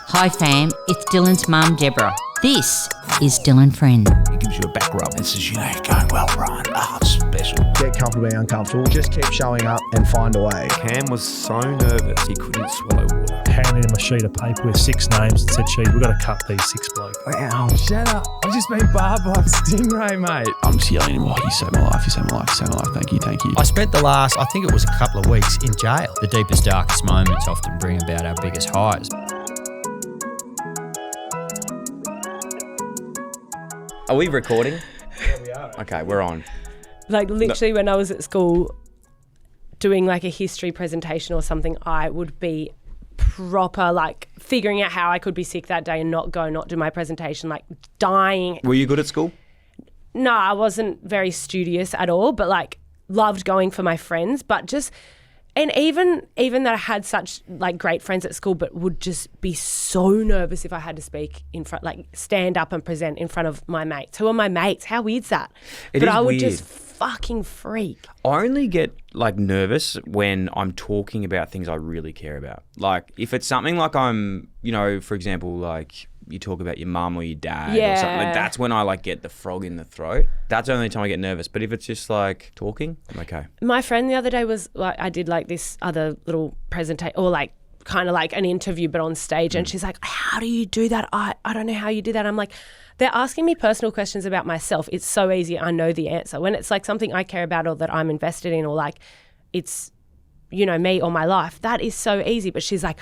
Hi fam, it's Dylan's mum Deborah. This is Dyl Friends. He gives you a back rub and says, you know, you're going well, Brian. Oh, it's special. Get comfortable being uncomfortable. Just keep showing up and find a way. Cam was so nervous he couldn't swallow water. Handed him a sheet of paper with 6 names and said, "Chief, we've got to cut these 6 blokes." Wow, shut up. I've just been barbed by a stingray, mate. I'm just yelling at him, you saved my life, you saved my life, you saved my life. Thank you, thank you. I spent the last, I think it was a couple of weeks in jail. The deepest, darkest moments often bring about our biggest highs. Are we recording? Yeah, we are. Okay, we're on. Like literally when I was at school doing like a history presentation or something, I would be proper like figuring out how I could be sick that day and not do my presentation, like dying. Were you good at school? No, I wasn't very studious at all, but like loved going for my friends, but just, and even that I had such like great friends at school, but would just be so nervous if I had to speak in front, like stand up and present in front of my mates. Who are my mates? How weird's that? But I would weird. just fucking freak. I only get like nervous when I'm talking about things I really care about. Like if it's something like I'm, you know, for example, like you talk about your mum or your dad or something, like that's when I like get the frog in the throat. That's the only time I get nervous. But if it's just like talking, I'm okay. My friend the other day was like, I did like this other little presentation or like kind of like an interview but on stage, and she's like, how do you do that? I don't know how you do that. I'm like, they're asking me personal questions about myself. It's so easy. I know the answer. When it's like something I care about or that I'm invested in or like it's, you know, me or my life, that is so easy. But she's like,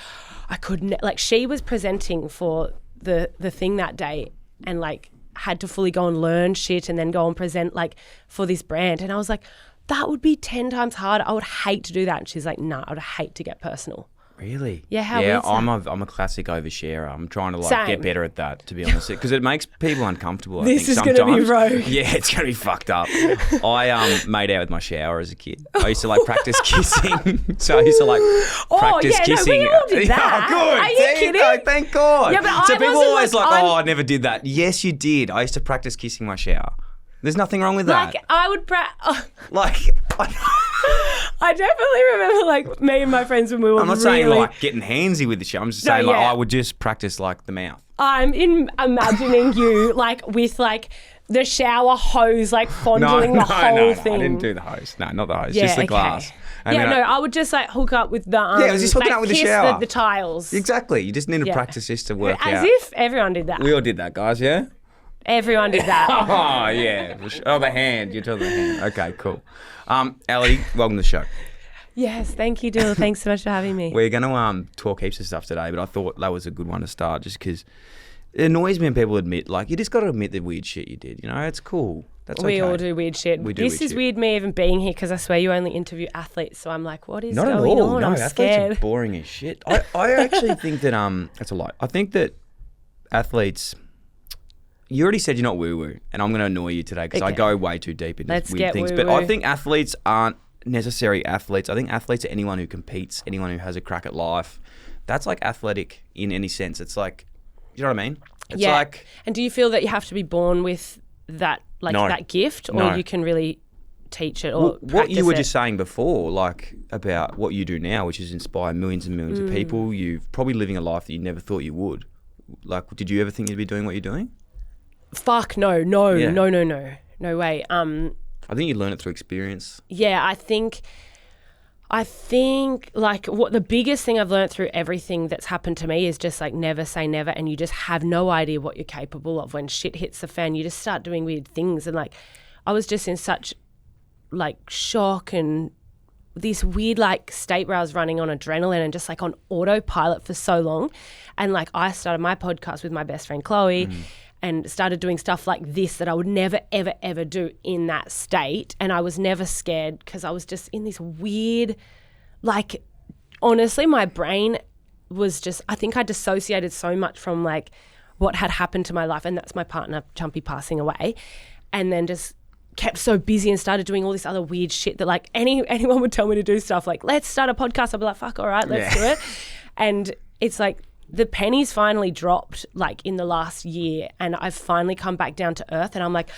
I couldn't, like she was presenting for the thing that day and like had to fully go and learn shit and then go and present like for this brand. And I was like, that would be 10 times harder. I would hate to do that. And she's like, nah, I would hate to get personal. Really? Yeah, how yeah, is that? I'm a classic oversharer. I'm trying to like Same. get better at that, to be honest, because it makes people uncomfortable. I This think, is going to be sometimes. rogue. Yeah, it's going to be fucked up. I made out with my shower as a kid. I used to like practice kissing. So I used to like practice kissing. No, we all did that. Oh, good. Are you kidding? No, thank God. Yeah, but so I people wasn't always like, oh, I never did that. Yes, you did. I used to practice kissing my shower. There's nothing wrong with that. Like I would I definitely remember like me and my friends when we were I'm not saying like getting handsy with the shower. I'm just saying like I would just practice like the mouth. I'm imagining you like with like the shower hose like fondling the whole thing. I didn't do the hose. No, not the hose. Yeah, just the okay. glass. And Yeah, then I would just like hook up with the I was just hooking like, up with the kiss shower. the tiles. Exactly. You just need to Yeah. practice this to work As out. if everyone did that. We all did that, guys, yeah? Everyone did that. Oh, yeah. Oh, the hand. You're talking the hand. Okay, cool. Ellidy, welcome to the show. Yes, thank you, Dyl. Thanks so much for having me. We're going to talk heaps of stuff today, but I thought that was a good one to start just because it annoys me when people admit, like, you just got to admit the weird shit you did. You know, it's cool. That's We okay. all do weird shit. We do this weird is shit. weird me even being here because I swear you only interview athletes. So I'm like, what is Not going at all. on? No, I'm athletes scared. are boring as shit. I actually think that that's a lie. I think that athletes. You already said you're not woo-woo, and I'm going to annoy you today because I Okay. go way too deep into Let's weird get things. woo-woo. But I think athletes aren't necessary athletes. I think athletes are anyone who competes, anyone who has a crack at life. That's like athletic in any sense. It's like, you know what I mean? It's Yeah. like, And do you feel that you have to be born with that, like No. that gift, or No. you can really teach it or what practice you were it? just saying before, like about what you do now, which is inspire millions and millions of people. You're probably living a life that you never thought you would. Like, did you ever think you'd be doing what you're doing? Fuck no, Yeah. no way. I think you learn it through experience. Yeah, I think like what the biggest thing I've learned through everything that's happened to me is just like never say never, and you just have no idea what you're capable of. When shit hits the fan, you just start doing weird things, and like I was just in such like shock and this weird like state where I was running on adrenaline and just like on autopilot for so long. And like I started my podcast with my best friend Chloe and started doing stuff like this that I would never, ever, ever do in that state. And I was never scared because I was just in this weird, like, honestly, my brain was just, I think I dissociated so much from like what had happened to my life. And that's my partner, Chumpy, passing away. And then just kept so busy and started doing all this other weird shit that like anyone would tell me to do stuff like, let's start a podcast. I'd be like, fuck, all right, let's do it. And it's like, the pennies finally dropped like in the last year, and I've finally come back down to earth, and I'm like,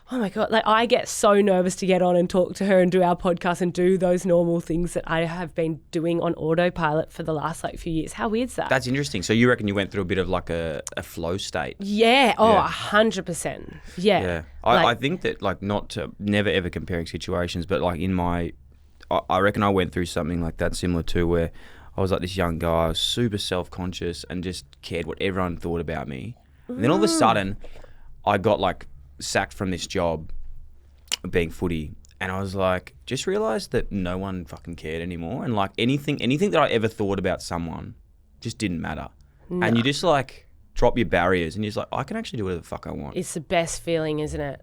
oh my God, like I get so nervous to get on and talk to her and do our podcast and do those normal things that I have been doing on autopilot for the last like few years. How weird's that? That's interesting. So you reckon you went through a bit of like a flow state? Yeah. Oh, Yeah. 100%. Yeah. Yeah. Like- I think that like never ever comparing situations, but like I reckon I went through something like that similar too, where I was like this young guy, I was super self-conscious and just cared what everyone thought about me. And then all of a sudden I got like sacked from this job being footy, and I was like, just realised that no one fucking cared anymore, and like anything that I ever thought about someone just didn't matter. And you just like drop your barriers and you're just like, I can actually do whatever the fuck I want. It's the best feeling, isn't it?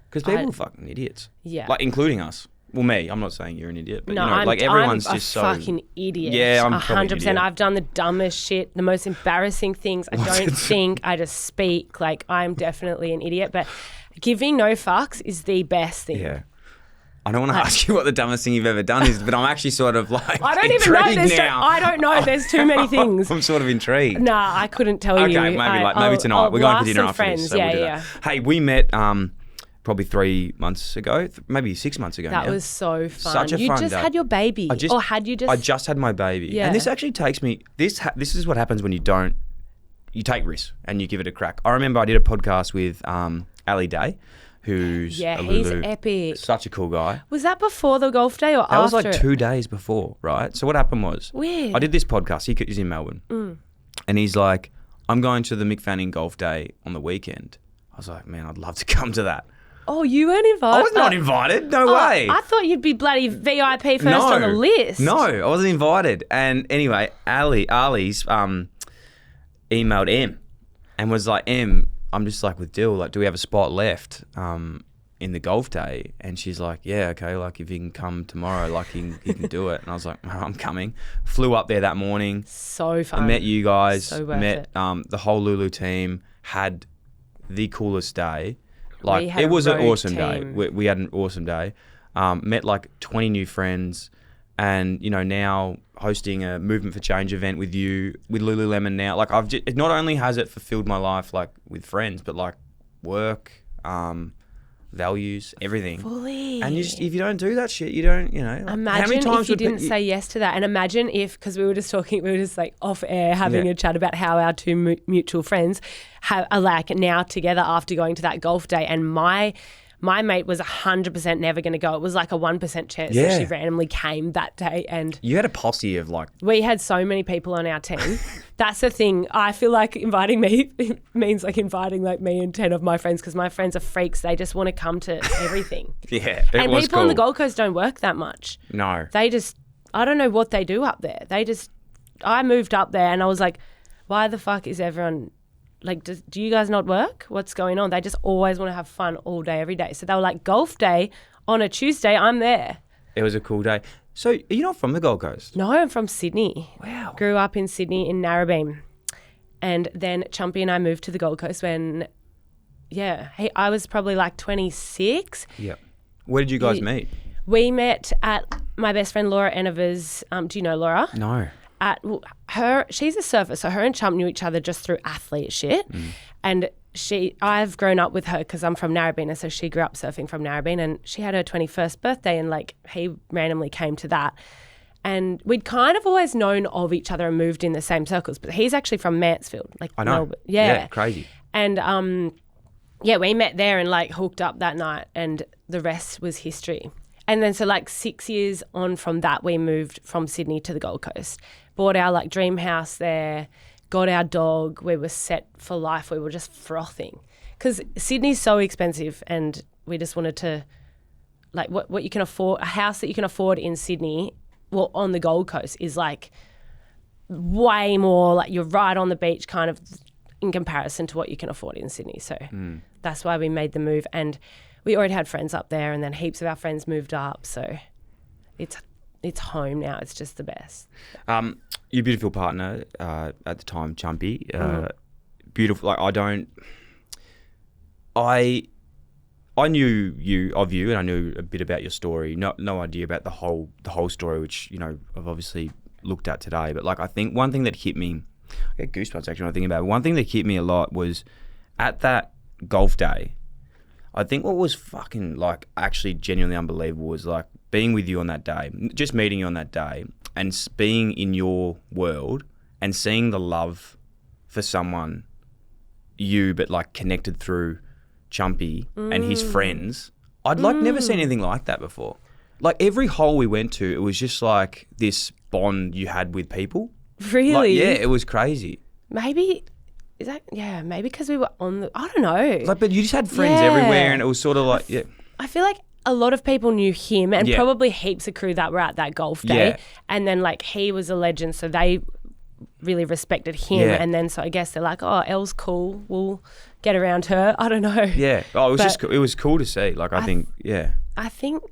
Because people are fucking idiots. Yeah. Like including us. Well, me. I'm not saying you're an idiot, but No, you know, like everyone's I'm just a so fucking idiot. Yeah, I'm probably 100%. an idiot. I've done the dumbest shit, the most embarrassing things. I don't think. I just speak. Like I'm definitely an idiot. But giving no fucks is the best thing. Yeah. I don't want to ask you what the dumbest thing you've ever done is, but I'm actually sort of like I don't even know. intrigued now. I don't know. There's too many things. I'm sort of intrigued. Nah, I couldn't tell you. Okay, maybe tonight. We're going for dinner after this. So Yeah, we'll do yeah. that. Hey, we met probably 3 months ago, maybe 6 months ago. That now. was so fun. Such a you fun just day. had your baby, I just had my baby, Yeah. and this actually takes me. This is what happens when you take risks and you give it a crack. I remember I did a podcast with Ellidy, who's Yeah, a he's Lulu, epic. such a cool guy. Was that before the golf day or That after? was like it? 2 days before, right? So what happened was, Weird. I did this podcast. He's in Melbourne, and he's like, "I'm going to the Mick Fanning Golf Day on the weekend." I was like, "Man, I'd love to come to that." Oh, you weren't invited? I was not invited. No way. I thought you'd be bloody VIP first on the list. No, I wasn't invited. And anyway, Ali's emailed Em and was like, Em, I'm just like with Dyl, like, do we have a spot left in the golf day? And she's like, yeah, okay, like if you can come tomorrow, like you can do it. And I was like, I'm coming. Flew up there that morning. So fun. I met you guys. So worth met it. the whole Lulu team. Had the coolest day. Like had it a was an road awesome day. team. We had an awesome day. Met like 20 new friends, and you know now hosting a Movement for Change event with you with Lululemon now. Like it not only has it fulfilled my life like with friends, but like work, values, everything. Fully. And if you don't do that shit, you don't. You know. Like, Imagine how many times if you would didn't say yes to that. And imagine if, because we were just like off air having Yeah. a chat about how our two mutual friends are like now together after going to that golf day. And my mate was 100% never going to go. It was like a 1% chance Yeah. that she randomly came that day. And You had a posse of like. we had so many people on our team. That's the thing. I feel like inviting me means like inviting like me and 10 of my friends, because my friends are freaks. They just want to come to everything. Yeah, it And was people on the cool. Gold Coast don't work that much. No. They just, I don't know what they do up there. I moved up there and I was like, why the fuck is everyone, like, do you guys not work? What's going on? They just always want to have fun all day, every day. So they were like, golf day on a Tuesday, I'm there. It was a cool day. So are you not from the Gold Coast? No, I'm from Sydney. Wow. Grew up in Sydney in Narrabeen. And then Chumpy and I moved to the Gold Coast when, I was probably like 26. Yep. Where did you guys meet? We met at my best friend Laura Enover's, do you know Laura? No. She's a surfer, so her and Chump knew each other just through athlete shit. And I've grown up with her because I'm from Narrabeen, and so she grew up surfing from Narrabeen, and she had her 21st birthday, and like he randomly came to that. And we'd kind of always known of each other and moved in the same circles, but he's actually from Mansfield, like I know. Melbourne. Yeah, crazy. And we met there and like hooked up that night, and the rest was history. And then so like 6 years on from that, we moved from Sydney to the Gold Coast, bought our like dream house there, got our dog. We were set for life. We were just frothing because Sydney's so expensive, and we just wanted to like what you can afford. A house that you can afford in Sydney, well, on the Gold Coast is like way more, like you're right on the beach kind of in comparison to what you can afford in Sydney. So that's why we made the move, and we already had friends up there, and then heaps of our friends moved up. So it's home now. It's just the best. Your beautiful partner at the time, Chumpy, beautiful. Like I knew of you, and I knew a bit about your story. No idea about the whole story, which you know I've obviously looked at today. But like I think one thing that hit me, I get goosebumps actually when I think about it. One thing that hit me a lot was at that golf day. I think what was fucking like actually genuinely unbelievable was like being with you on that day, just meeting you on that day, and being in your world and seeing the love for someone, but like connected through Chumpy and his friends. I'd like never seen anything like that before. Like every hole we went to, it was just like this bond you had with people. Really? Like, yeah, it was crazy. Maybe because we were on the, I don't know. Like, but you just had friends everywhere, and it was sort of like, I feel like a lot of people knew him, and probably heaps of crew that were at that golf day. Yeah. And then like he was a legend, so they really respected him. Yeah. And then so I guess they're like, oh, Elle's cool, we'll get around her. I don't know. Yeah. Oh, it was cool to see. Like, I think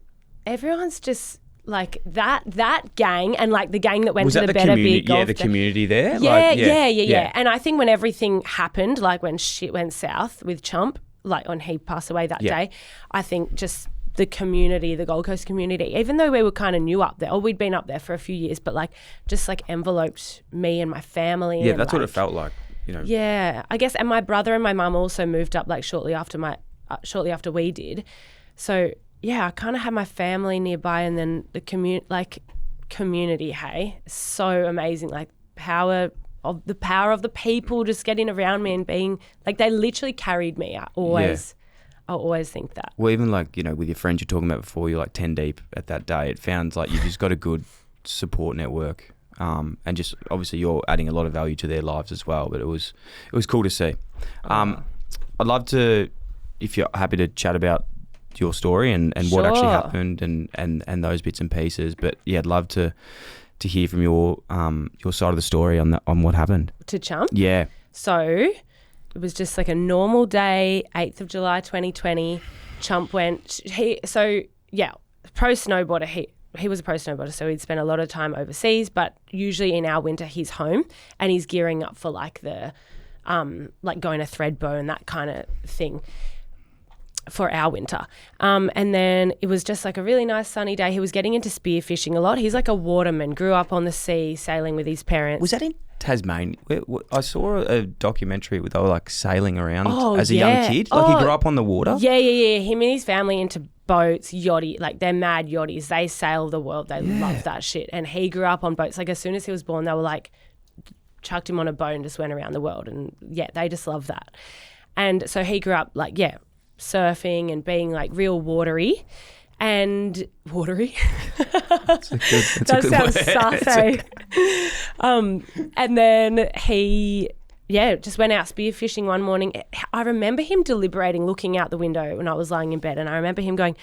everyone's just like that gang, and like the gang that went was to that the Better Big golf. Yeah, the community there. Yeah. And I think when everything happened, like when shit went south with Chump, like when he passed away that day, I think just the community, the Gold Coast community, even though we were kind of new up there, or we'd been up there for a few years, but like just like enveloped me and my family. Yeah, and that's like, what it felt like, you know. Yeah, I guess, and my brother and my mum also moved up like shortly after we did. So yeah, I kind of had my family nearby, and then the community, hey, so amazing. Like the power of the people just getting around me and being like, they literally carried me. I always think that. Well, even like, you know, with your friends you're talking about before, you're like 10 deep at that day. It sounds like you just got a good support network, and just obviously you're adding a lot of value to their lives as well. But it was cool to see. I'd love to, if you're happy to chat about your story and what actually happened and those bits and pieces. But yeah, I'd love to hear from your side of the story on what happened To Chump? Yeah. So it was just like a normal day, 8th of July 2020. Chump went, pro snowboarder. He was a pro snowboarder, so he'd spent a lot of time overseas, but usually in our winter he's home and he's gearing up for like the like going to Threadbow and that kind of thing for our winter. And then it was just like a really nice sunny day. He was getting into spearfishing a lot. He's like a waterman, grew up on the sea, sailing with his parents. Was that in Tasmania? I saw a documentary where they were like sailing around as a yeah. young kid. Like he grew up on the water? Yeah. Him and his family into boats, yachty, like they're mad yachties. They sail the world. They love that shit. And he grew up on boats. Like as soon as he was born, they were like, chucked him on a boat and just went around the world. And yeah, they just love that. And so he grew up like, surfing and being like real watery. And watery. That sounds sassy. And then he, just went out spearfishing one morning. I remember him deliberating, looking out the window when I was lying in bed, and I remember him going,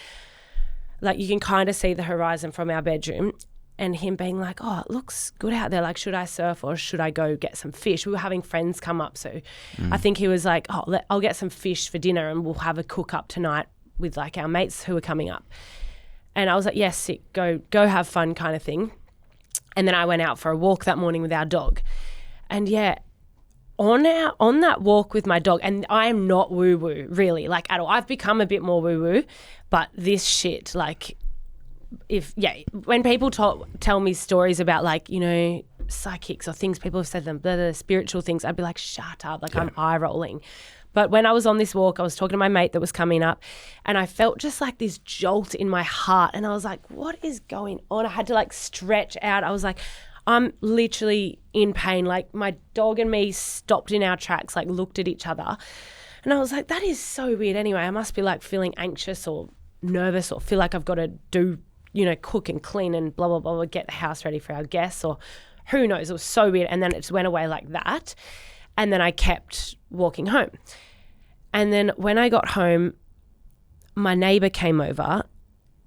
like, you can kind of see the horizon from our bedroom, and him being like, oh, it looks good out there. Like, should I surf or should I go get some fish? We were having friends come up, so I think he was like, I'll get some fish for dinner and we'll have a cook up tonight with like our mates who are coming up. And I was like, yes, sick, go have fun kind of thing. And then I went out for a walk that morning with our dog. And on that walk with my dog, and I am not woo-woo really, like at all. I've become a bit more woo-woo, but this shit, like when people tell me stories about like, you know, psychics or things people have said to them, the spiritual things, I'd be like, shut up, like I'm eye rolling. But when I was on this walk, I was talking to my mate that was coming up, and I felt just like this jolt in my heart, and I was like, what is going on? I had to like stretch out. I was like, I'm literally in pain. Like my dog and me stopped in our tracks, like looked at each other, and I was like, that is so weird. Anyway, I must be like feeling anxious or nervous or feel like I've got to do, you know, cook and clean and blah, blah, blah, blah, get the house ready for our guests, or who knows. It was so weird. And then it just went away like that. And then I kept walking home. And then when I got home, my neighbour came over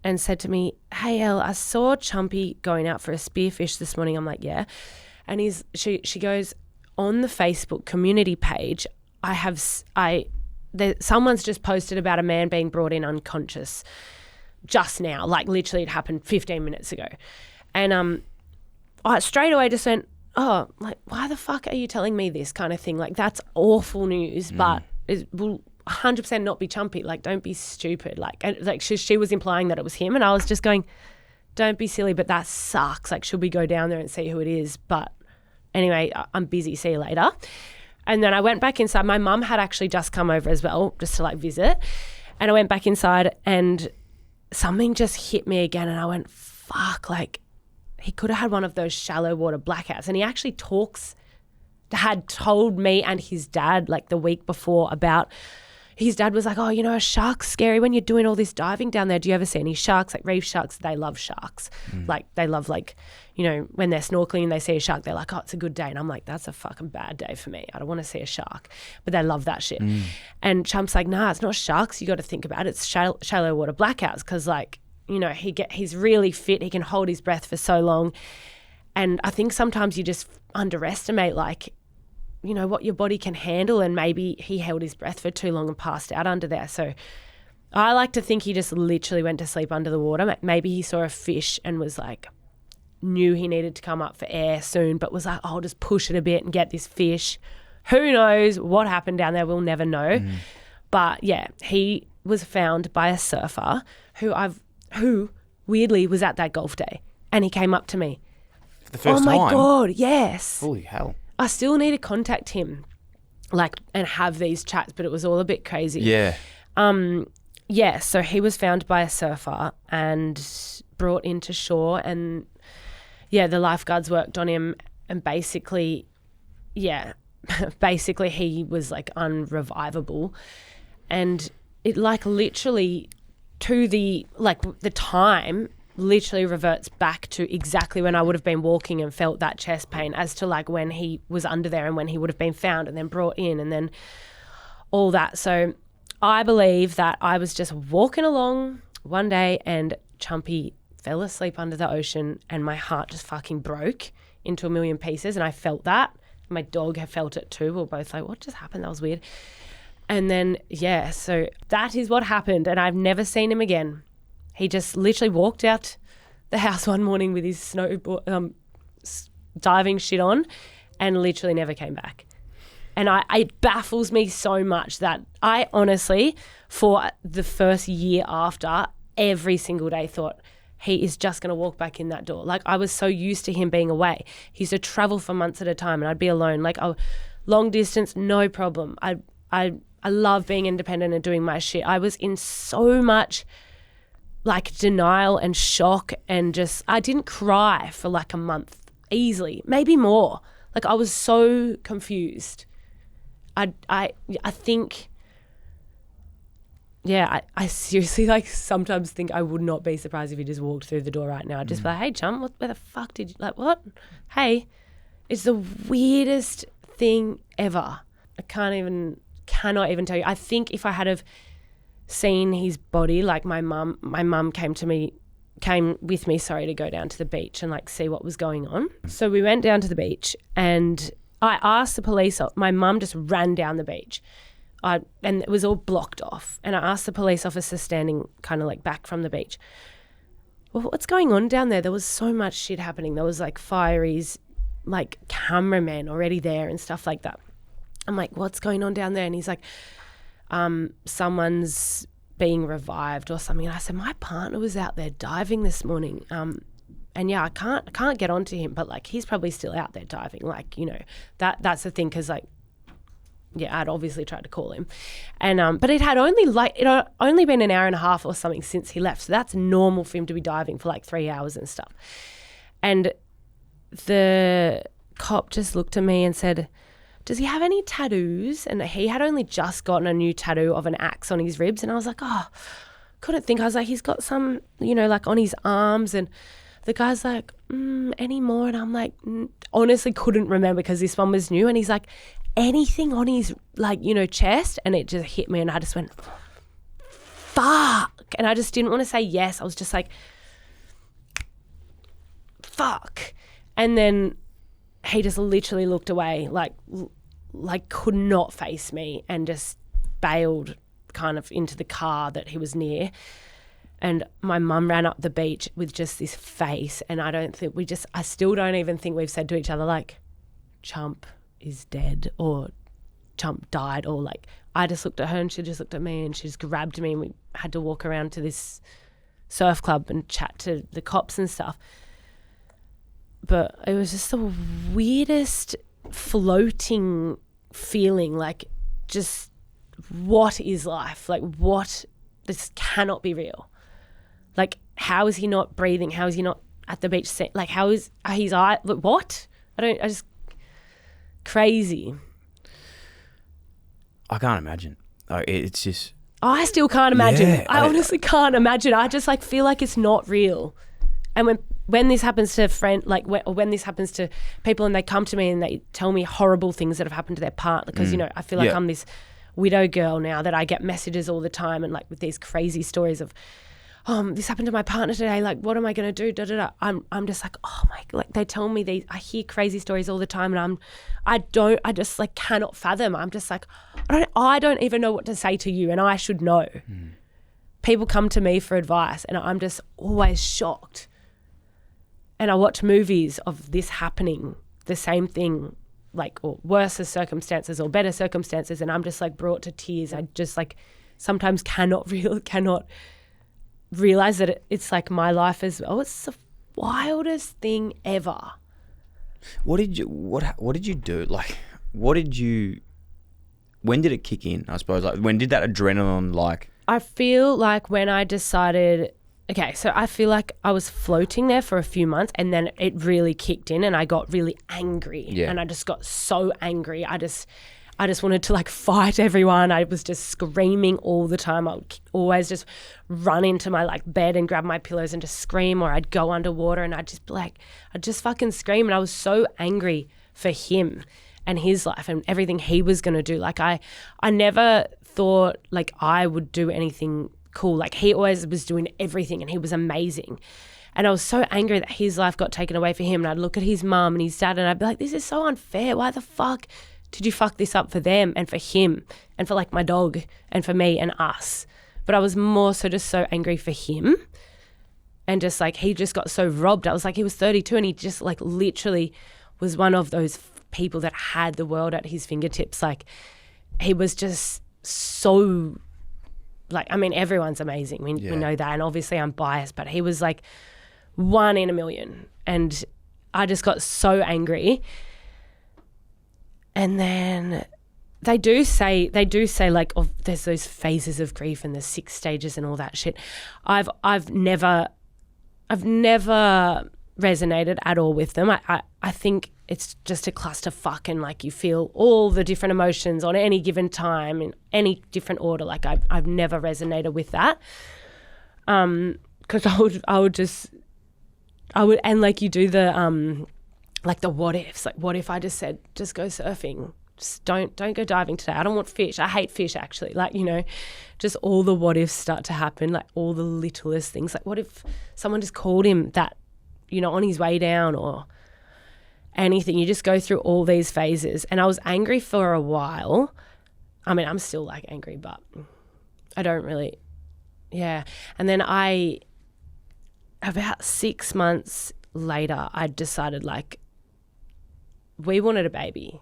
and said to me, hey, Elle, I saw Chumpy going out for a spearfish this morning. I'm like, yeah. And she goes, on the Facebook community page, someone's just posted about a man being brought in unconscious just now. Like literally it happened 15 minutes ago. And I straight away just went, oh, like, why the fuck are you telling me this kind of thing? Like, that's awful news, but it will 100% not be Chumpy. Like, don't be stupid. Like she was implying that it was him, and I was just going, don't be silly, but that sucks. Like, should we go down there and see who it is? But anyway, I'm busy. See you later. And then I went back inside. My mum had actually just come over as well, just to like visit. And I went back inside and something just hit me again, and I went, fuck, like he could have had one of those shallow water blackouts. And he actually had told me and his dad like the week before about, his dad was like, oh, a shark's scary when you're doing all this diving down there. Do you ever see any sharks? Like reef sharks, they love sharks. Like they love when they're snorkeling and they see a shark, they're like, oh, it's a good day. And I'm like, that's a fucking bad day for me. I don't want to see a shark. But they love that shit. And Chump's like, nah, it's not sharks you got to think about. It's shallow water blackouts because he's really fit. He can hold his breath for so long. And I think sometimes you just underestimate what your body can handle, and maybe he held his breath for too long and passed out under there. So I like to think he just literally went to sleep under the water. Maybe he saw a fish and was like, knew he needed to come up for air soon, but was like, oh, I'll just push it a bit and get this fish. Who knows what happened down there? We'll never know. But yeah, he was found by a surfer who weirdly was at that golf day, and he came up to me. For the first time? Oh time? my God, yes. Holy hell. I still need to contact him, and have these chats, but it was all a bit crazy. Yeah. Yeah, so he was found by a surfer and brought into shore, and yeah, the lifeguards worked on him, and basically he was like unrevivable, and it literally to the time literally reverts back to exactly when I would have been walking and felt that chest pain as to when he was under there and when he would have been found and then brought in and then all that. So I believe that I was just walking along one day and Chumpy fell asleep under the ocean, and my heart just fucking broke into a million pieces, and I felt that. My dog had felt it too. We were both like, what just happened? That was weird. And then, yeah, so that is what happened, and I've never seen him again. He just literally walked out the house one morning with his snowboard diving shit on and literally never came back. And it baffles me so much that I honestly, for the first year after, every single day thought he is just going to walk back in that door. Like, I was so used to him being away. He used to travel for months at a time and I'd be alone. Like, long distance, no problem. I love being independent and doing my shit. I was in so much denial and shock, and just I didn't cry for a month easily, maybe more. I was so confused. I think, yeah, I seriously sometimes think I would not be surprised if he just walked through the door right now. I'd just be like, hey chum, where the fuck did you what? Hey, it's the weirdest thing ever. I cannot even tell you. I think if I had have seen his body, my mum came with me to go down to the beach and see what was going on. So we went down to the beach and I asked the police. My mum just ran down the beach, and it was all blocked off. And I asked the police officer standing kind of back from the beach, well, what's going on down there? There was so much shit happening. There was fireys, cameramen already there and stuff like that. I'm like, what's going on down there? And he's like, someone's being revived or something. And I said, my partner was out there diving this morning. And yeah, I can't get onto him, but he's probably still out there diving. That's the thing, because yeah, I'd obviously tried to call him, and but it had only been an hour and a half or something since he left, so that's normal for him to be diving for 3 hours and stuff. And the cop just looked at me and said, does he have any tattoos? And he had only just gotten a new tattoo of an axe on his ribs, and I was like, oh, couldn't think. I was like, he's got some, on his arms, and the guy's like, any more? And I'm like, honestly couldn't remember because this one was new. And he's like, anything on his, chest? And it just hit me and I just went, fuck. And I just didn't want to say yes. I was just like, fuck. And then he just literally looked away, could not face me, and just bailed kind of into the car that he was near. And my mum ran up the beach with just this face, and I still don't even think we've said to each other, Chump is dead or Chump died, or I just looked at her and she just looked at me and she just grabbed me, and we had to walk around to this surf club and chat to the cops and stuff. But it was just the weirdest floating feeling, just what is life? What this cannot be real. Like, how is he not breathing? How is he not at the beach? Like, how is his eye? What? I just, crazy. I can't imagine. It's just. I still can't imagine. Yeah, I honestly can't imagine. I just like feel like it's not real. And when this happens to when this happens to people and they come to me and they tell me horrible things that have happened to their partner, because, you know, I feel like I'm this widow girl now that I get messages all the time and like with these crazy stories of, this happened to my partner today. Like, what am I going to do? Da, da, da. I'm just like, oh my, like they tell me these, I hear crazy stories all the time and I just like cannot fathom. I'm just like, I don't even know what to say to you and I should know. People come to me for advice and I'm just always shocked. And I watch movies of this happening, the same thing, like, or worse circumstances or better circumstances. And I'm just like brought to tears. I just like sometimes cannot realize that it's like my life as well. It's the wildest thing ever. What did you do? Like, when did it kick in? I suppose, like, when did that adrenaline, like? I feel like when I decided, okay, so I feel like I was floating there for a few months and then it really kicked in and I got really angry. Yeah. And I just got so angry. I just wanted to like fight everyone. I was just screaming all the time. I would always just run into my like bed and grab my pillows and just scream, or I'd go underwater and I'd just fucking scream. And I was so angry for him and his life and everything he was going to do. Like I never thought like I would do anything cool. Like he always was doing everything and he was amazing. And I was so angry that his life got taken away for him. And I'd look at his mum and his dad and I'd be like, this is so unfair. Why the fuck did you fuck this up for them and for him and for like my dog and for me and us? But I was more so just so angry for him and just like he just got so robbed. I was like, he was 32 and he just like literally was one of those people that had the world at his fingertips. Like he was just so like, I mean, everyone's amazing. We know that. And obviously I'm biased, but he was like one in a million. And I just got so angry. And then they do say like, oh, there's those phases of grief and the 6 stages and all that shit. I've never resonated at all with them. I think it's just a clusterfuck and like you feel all the different emotions on any given time in any different order. Like I've never resonated with that. Because I would and like you do the like the what ifs. Like what if I just said, just go surfing. Just don't go diving today. I don't want fish. I hate fish actually. Like, you know, just all the what ifs start to happen, like all the littlest things. Like what if someone just called him that, you know, on his way down or anything. You just go through all these phases. And I was angry for a while. I mean, I'm still like angry, but I don't really, yeah. And then about 6 months later, I decided like, we wanted a baby.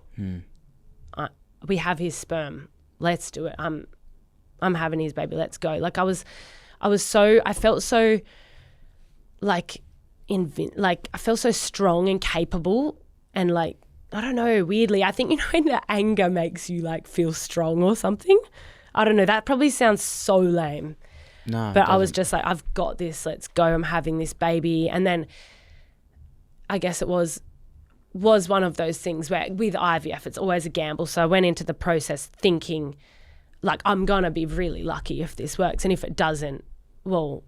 We have his sperm. Let's do it. I'm having his baby. Let's go. Like I felt so like, I felt so strong and capable and like, I don't know, weirdly, I think, you know, when the anger makes you like feel strong or something. I don't know. That probably sounds so lame. No, but I was just like, I've got this. Let's go. I'm having this baby. And then I guess it was one of those things where with IVF, it's always a gamble. So I went into the process thinking like, I'm going to be really lucky if this works. And if it doesn't, well,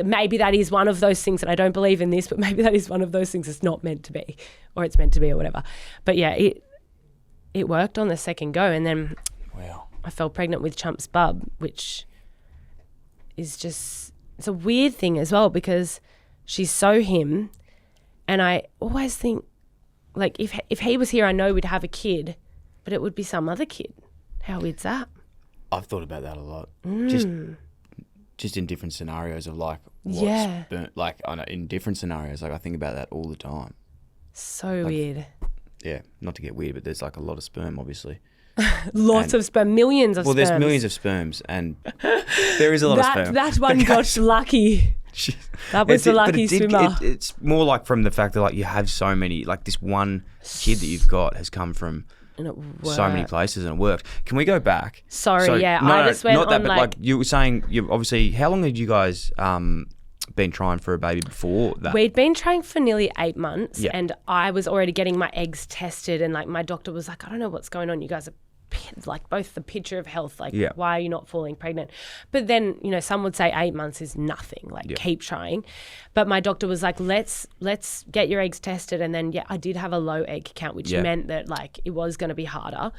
maybe that is one of those things that I don't believe in this, but maybe that is one of those things it's not meant to be or it's meant to be or whatever. But yeah, it worked on the second go. And then I fell pregnant with Chump's bub, which is just, it's a weird thing as well because she's so him. And I always think, like, if he was here, I know we'd have a kid, but it would be some other kid. How weird's that? I've thought about that a lot. Just in different scenarios of like, like I know, in different scenarios, like I think about that all the time. So like, weird. Yeah, not to get weird, but there's like a lot of sperm, obviously. Lots of sperm, millions of sperms. Well, there's millions of sperms, and there is a lot of sperm. That one got lucky. That was the lucky swimmer. It's more like from the fact that like you have so many, like this one kid that you've got has come from and it worked. So many places and it worked. Can we go back? Sorry, I just went not that, on but like you were saying, you obviously, how long had you guys been trying for a baby before that? We'd been trying for nearly 8 months, Yeah. and I was already getting my eggs tested, and like my doctor was like, I don't know what's going on. You guys are like both the picture of health. Like, Yeah. why are you not falling pregnant? But then, you know, some would say 8 months is nothing. Like, keep trying. But my doctor was like, let's get your eggs tested. And then, I did have a low egg count, which meant that like it was going to be harder.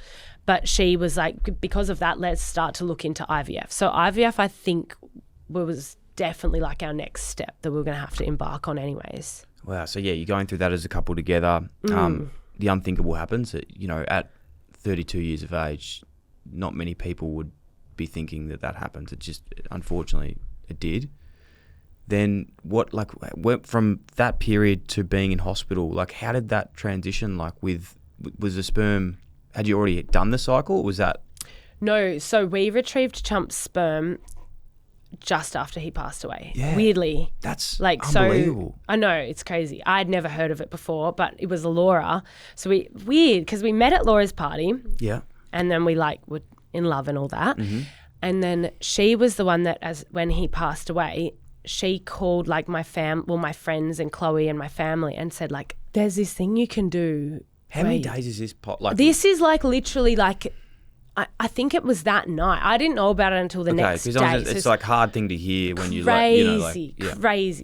But she was like, because of that, let's start to look into IVF. So IVF, I think, was definitely like our next step that we were going to have to embark on anyways. Wow. So yeah, you're going through that as a couple together. The unthinkable happens. You know, at 32 years of age, not many people would be thinking that happens. It just, unfortunately, it did. Then what, like, from that period to being in hospital, like, how did that transition, like, was the sperm, had you already done the cycle, or was that? No, so we retrieved Chump's sperm just after he passed away. Yeah. Weirdly. That's like, unbelievable. So, I know, it's crazy. I'd never heard of it before, but it was Laura. So weird, because we met at Laura's party. Yeah. And then we like were in love and all that. Mm-hmm. And then she was the one that, when he passed away, she called like my friends and Chloe and my family and said like, there's this thing you can do. How many days is this pot? Like, this is like literally like, I think it was that night. I didn't know about it until the next day. It's like hard thing to hear when you crazy.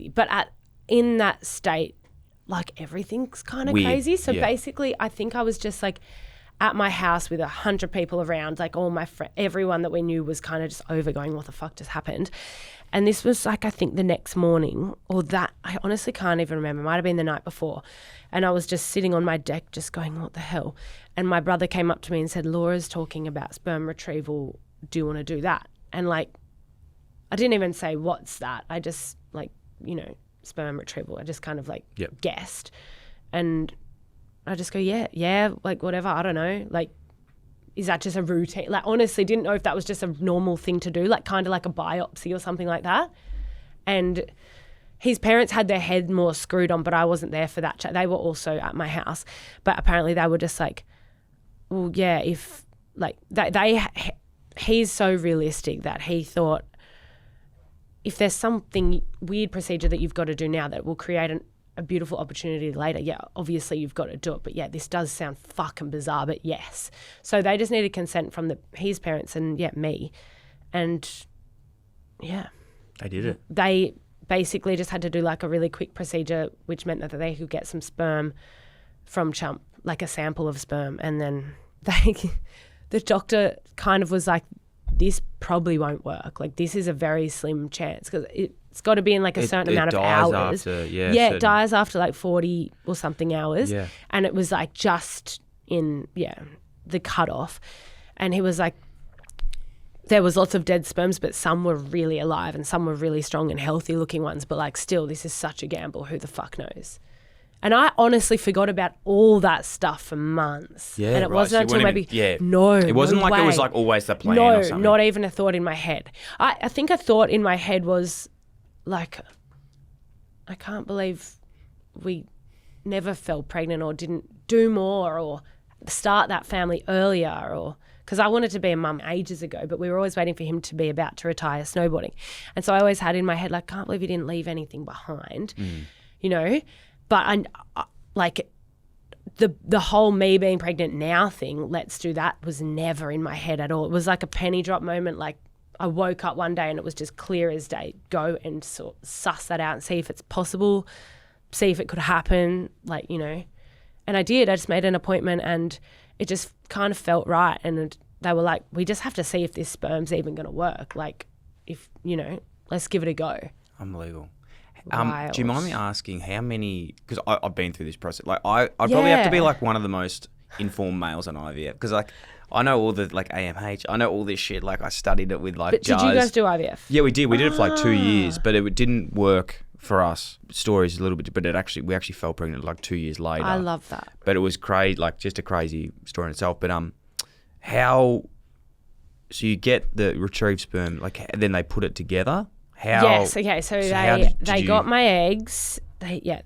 But in that state, like everything's kind of crazy. So basically, I think I was just like at my house with 100 people around, like all my everyone that we knew was kind of just over going, what the fuck just happened? And this was like, I think the next morning I honestly can't even remember. It might have been the night before. And I was just sitting on my deck just going, what the hell? And my brother came up to me and said, Laura's talking about sperm retrieval. Do you want to do that? And like, I didn't even say, what's that? I just like, you know, sperm retrieval. I just kind of like guessed. And I just go, yeah, like whatever. I don't know. Like, is that just a routine? Like, honestly, didn't know if that was just a normal thing to do, like kind of like a biopsy or something like that. And his parents had their head more screwed on, but I wasn't there for that chat. They were also at my house. But apparently they were just like, well, yeah, if like he's so realistic that he thought if there's something weird procedure that you've got to do now that will create a beautiful opportunity later, obviously you've got to do it. But this does sound fucking bizarre, but yes. So they just needed consent from his parents and me. And they did it. They basically just had to do like a really quick procedure, which meant that they could get some sperm from Chump, like a sample of sperm. And then the doctor kind of was like, this probably won't work. Like, this is a very slim chance because it's got to be in like a certain amount of hours. It dies after like 40 or something hours. Yeah. And it was like just in, the cutoff. And he was like, there was lots of dead sperms, but some were really alive and some were really strong and healthy looking ones. But like, still, this is such a gamble. Who the fuck knows? And I honestly forgot about all that stuff for months. Yeah, and it wasn't until maybe... No, it wasn't no like way. It was like always the plan or something. No, not even a thought in my head. I think a thought in my head was like, I can't believe we never fell pregnant or didn't do more or start that family earlier or... Because I wanted to be a mum ages ago, but we were always waiting for him to be about to retire snowboarding. And so I always had in my head, like, can't believe he didn't leave anything behind, you know? But I like the whole me being pregnant now thing, let's do that, was never in my head at all. It was like a penny drop moment. Like I woke up one day and it was just clear as day. Go and suss that out and see if it's possible, see if it could happen, like, you know. And I did. I just made an appointment and it just kind of felt right. And they were like, we just have to see if this sperm's even going to work. Like, if, you know, let's give it a go. Unbelievable. Do you mind me asking how many, because I've been through this process, like I'd probably have to be like one of the most informed males on IVF because like I know all the like AMH, I know all this shit, like I studied it with like But did you guys do IVF? Yeah, we did. We did it for like 2 years, but it didn't work for us. Stories a little bit, but we actually fell pregnant like 2 years later. I love that. But it was crazy, like just a crazy story in itself. But so you get the retrieved sperm, like then they put it together? How? Yes, okay, so they got my eggs,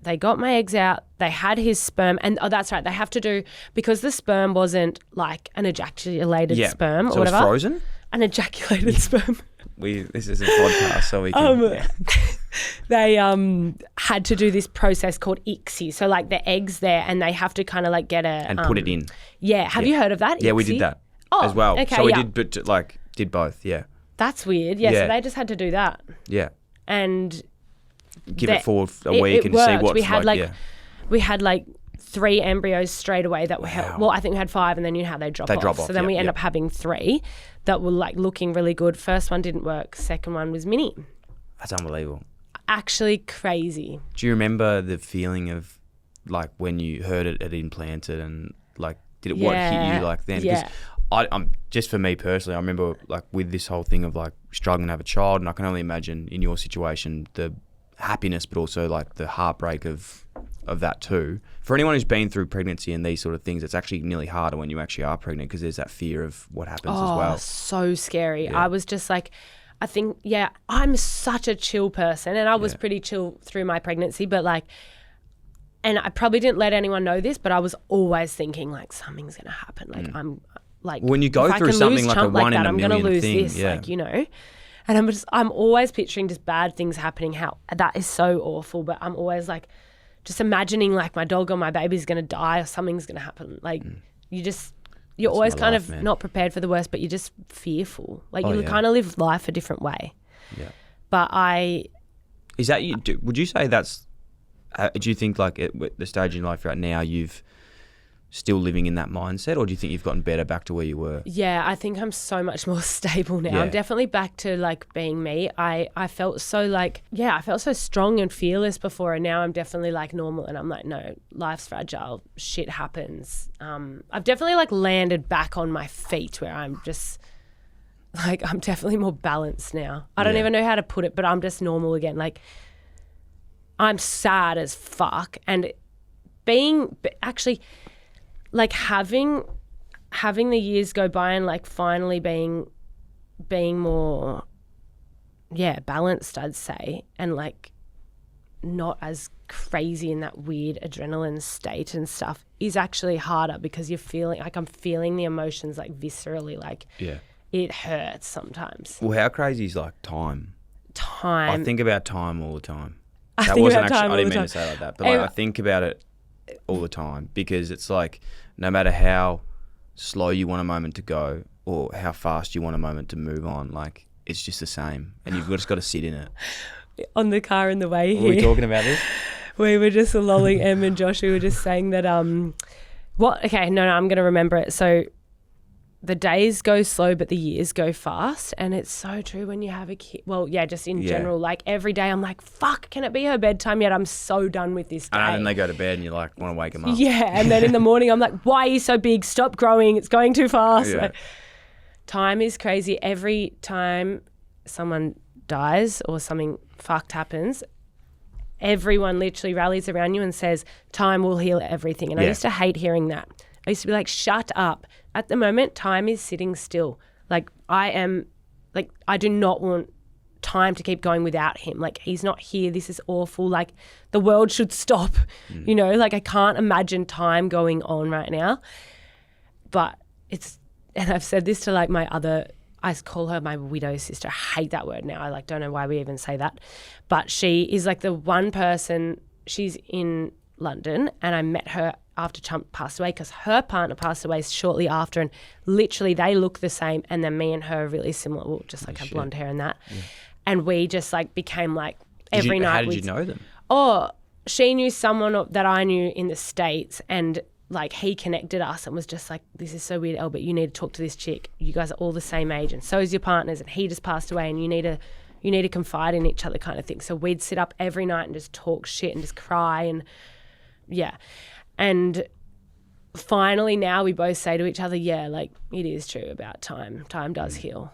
they got my eggs out. They had his sperm, and that's right. They have to do, because the sperm wasn't like an ejaculated sperm or whatever. So it's frozen. An ejaculated sperm. This is a podcast, so we can. They had to do this process called ICSI. So like the eggs there, and they have to kind of like get and put it in. Yeah, have you heard of that? Yeah, we ICSI? did that Oh, as well. okay, so we yeah. did both. Yeah. That's weird. Yeah, Yeah. so they just had to do that, Yeah. and Give it for a week and worked. see what's we had like. we had like 3 embryos straight away that were well, I think we had 5, and then you know how they drop off. So then we end up having 3 that were like looking really good. First one didn't work. Second one was Minnie. That's unbelievable. Actually crazy. Do you remember the feeling of like when you heard it had implanted and like what hit you like then? Yeah. I'm just for me personally, I remember like with this whole thing of like struggling to have a child, and I can only imagine in your situation the happiness, but also like the heartbreak of that too. For anyone who's been through pregnancy and these sort of things, it's actually nearly harder when you actually are pregnant because there's that fear of what happens as well. So scary. Yeah. I was just like, I think, I'm such a chill person, and I was pretty chill through my pregnancy, but like, and I probably didn't let anyone know this, but I was always thinking like something's gonna happen. Like I'm like, when you go through something like a one in a million I'm gonna lose thing, this, like, you know. And I'm always picturing just bad things happening. How that is so awful, but I'm always like, just imagining like my dog or my baby's gonna die or something's gonna happen. Like you're always kind of not prepared for the worst, but you're just fearful. Like you kind of live life a different way. Yeah. But is that you? Would you say that's? Do you think like at the stage in life right now you've still living in that mindset, or do you think you've gotten better back to where you were? Yeah, I think I'm so much more stable now. Yeah. I'm definitely back to like being me. I felt so like, I felt so strong and fearless before, and now I'm definitely like normal, and I'm like, no, life's fragile, shit happens. I've definitely like landed back on my feet where I'm just like, I'm definitely more balanced now. I don't even know how to put it, but I'm just normal again. Like I'm sad as fuck, and actually like having the years go by and like finally being more balanced, I'd say, and like not as crazy in that weird adrenaline state and stuff is actually harder, because you're feeling like I'm feeling the emotions like viscerally, like it hurts sometimes. Well, how crazy is like time? I think about time all the time. I didn't mean to say it like that, but like I think about it all the time, because it's like no matter how slow you want a moment to go or how fast you want a moment to move on, like it's just the same, and you've just got to sit in it. On the car in the way here, were we talking about this? We were just lolling. Em and Josh, we were just saying that I'm going to remember it. So the days go slow, but the years go fast. And it's so true when you have a kid. Well, just in general, like every day I'm like, fuck, can it be her bedtime yet? I'm so done with this day. And then they go to bed and you like want to wake them up. Yeah. And then in the morning I'm like, why are you so big? Stop growing. It's going too fast. Yeah. Like, time is crazy. Every time someone dies or something fucked happens, everyone literally rallies around you and says, time will heal everything. And I used to hate hearing that. I used to be like, shut up. At the moment, time is sitting still. Like I do not want time to keep going without him. Like he's not here. This is awful. Like the world should stop. You know, like I can't imagine time going on right now. But and I've said this to like I call her my widow sister. I hate that word now. I like don't know why we even say that. But she is like the one person, she's in London, and I met her after Chump passed away, because her partner passed away shortly after, and literally they look the same, and then me and her are really similar, well, just like her blonde hair and that. Yeah. And we just like became like every night. How did you know them? Oh, she knew someone that I knew in the States, and like he connected us and was just like, this is so weird, Albert, you need to talk to this chick. You guys are all the same age, and so is your partners, and he just passed away, and you need to confide in each other kind of thing. So we'd sit up every night and just talk shit and just cry and and finally now we both say to each other, like it is true about time. Time does heal.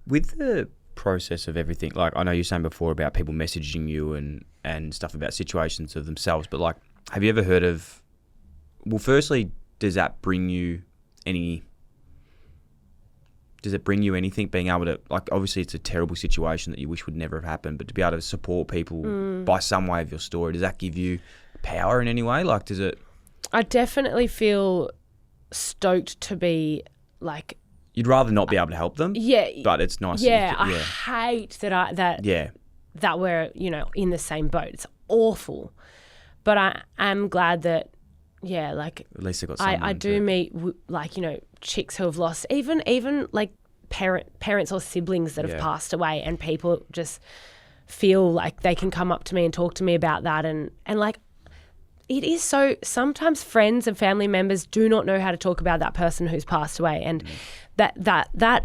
With the process of everything, like I know you were saying before about people messaging you and stuff about situations of themselves, but like have you ever heard of, well, firstly, does that bring you any does it bring you anything being able to, like, obviously it's a terrible situation that you wish would never have happened, but to be able to support people by some way of your story, does that give you power in any way? Like, does it? I definitely feel stoked to be like. You'd rather not be able to help them. Yeah. But it's nice. Yeah. I hate that Yeah. that we're, you know, in the same boat. It's awful. But I am glad that, yeah, like. At least they got someone. I do meet, like, you know, chicks who have lost, even like parents or siblings that have passed away, and people just feel like they can come up to me and talk to me about that. And like, it is so, sometimes friends and family members do not know how to talk about that person who's passed away. And that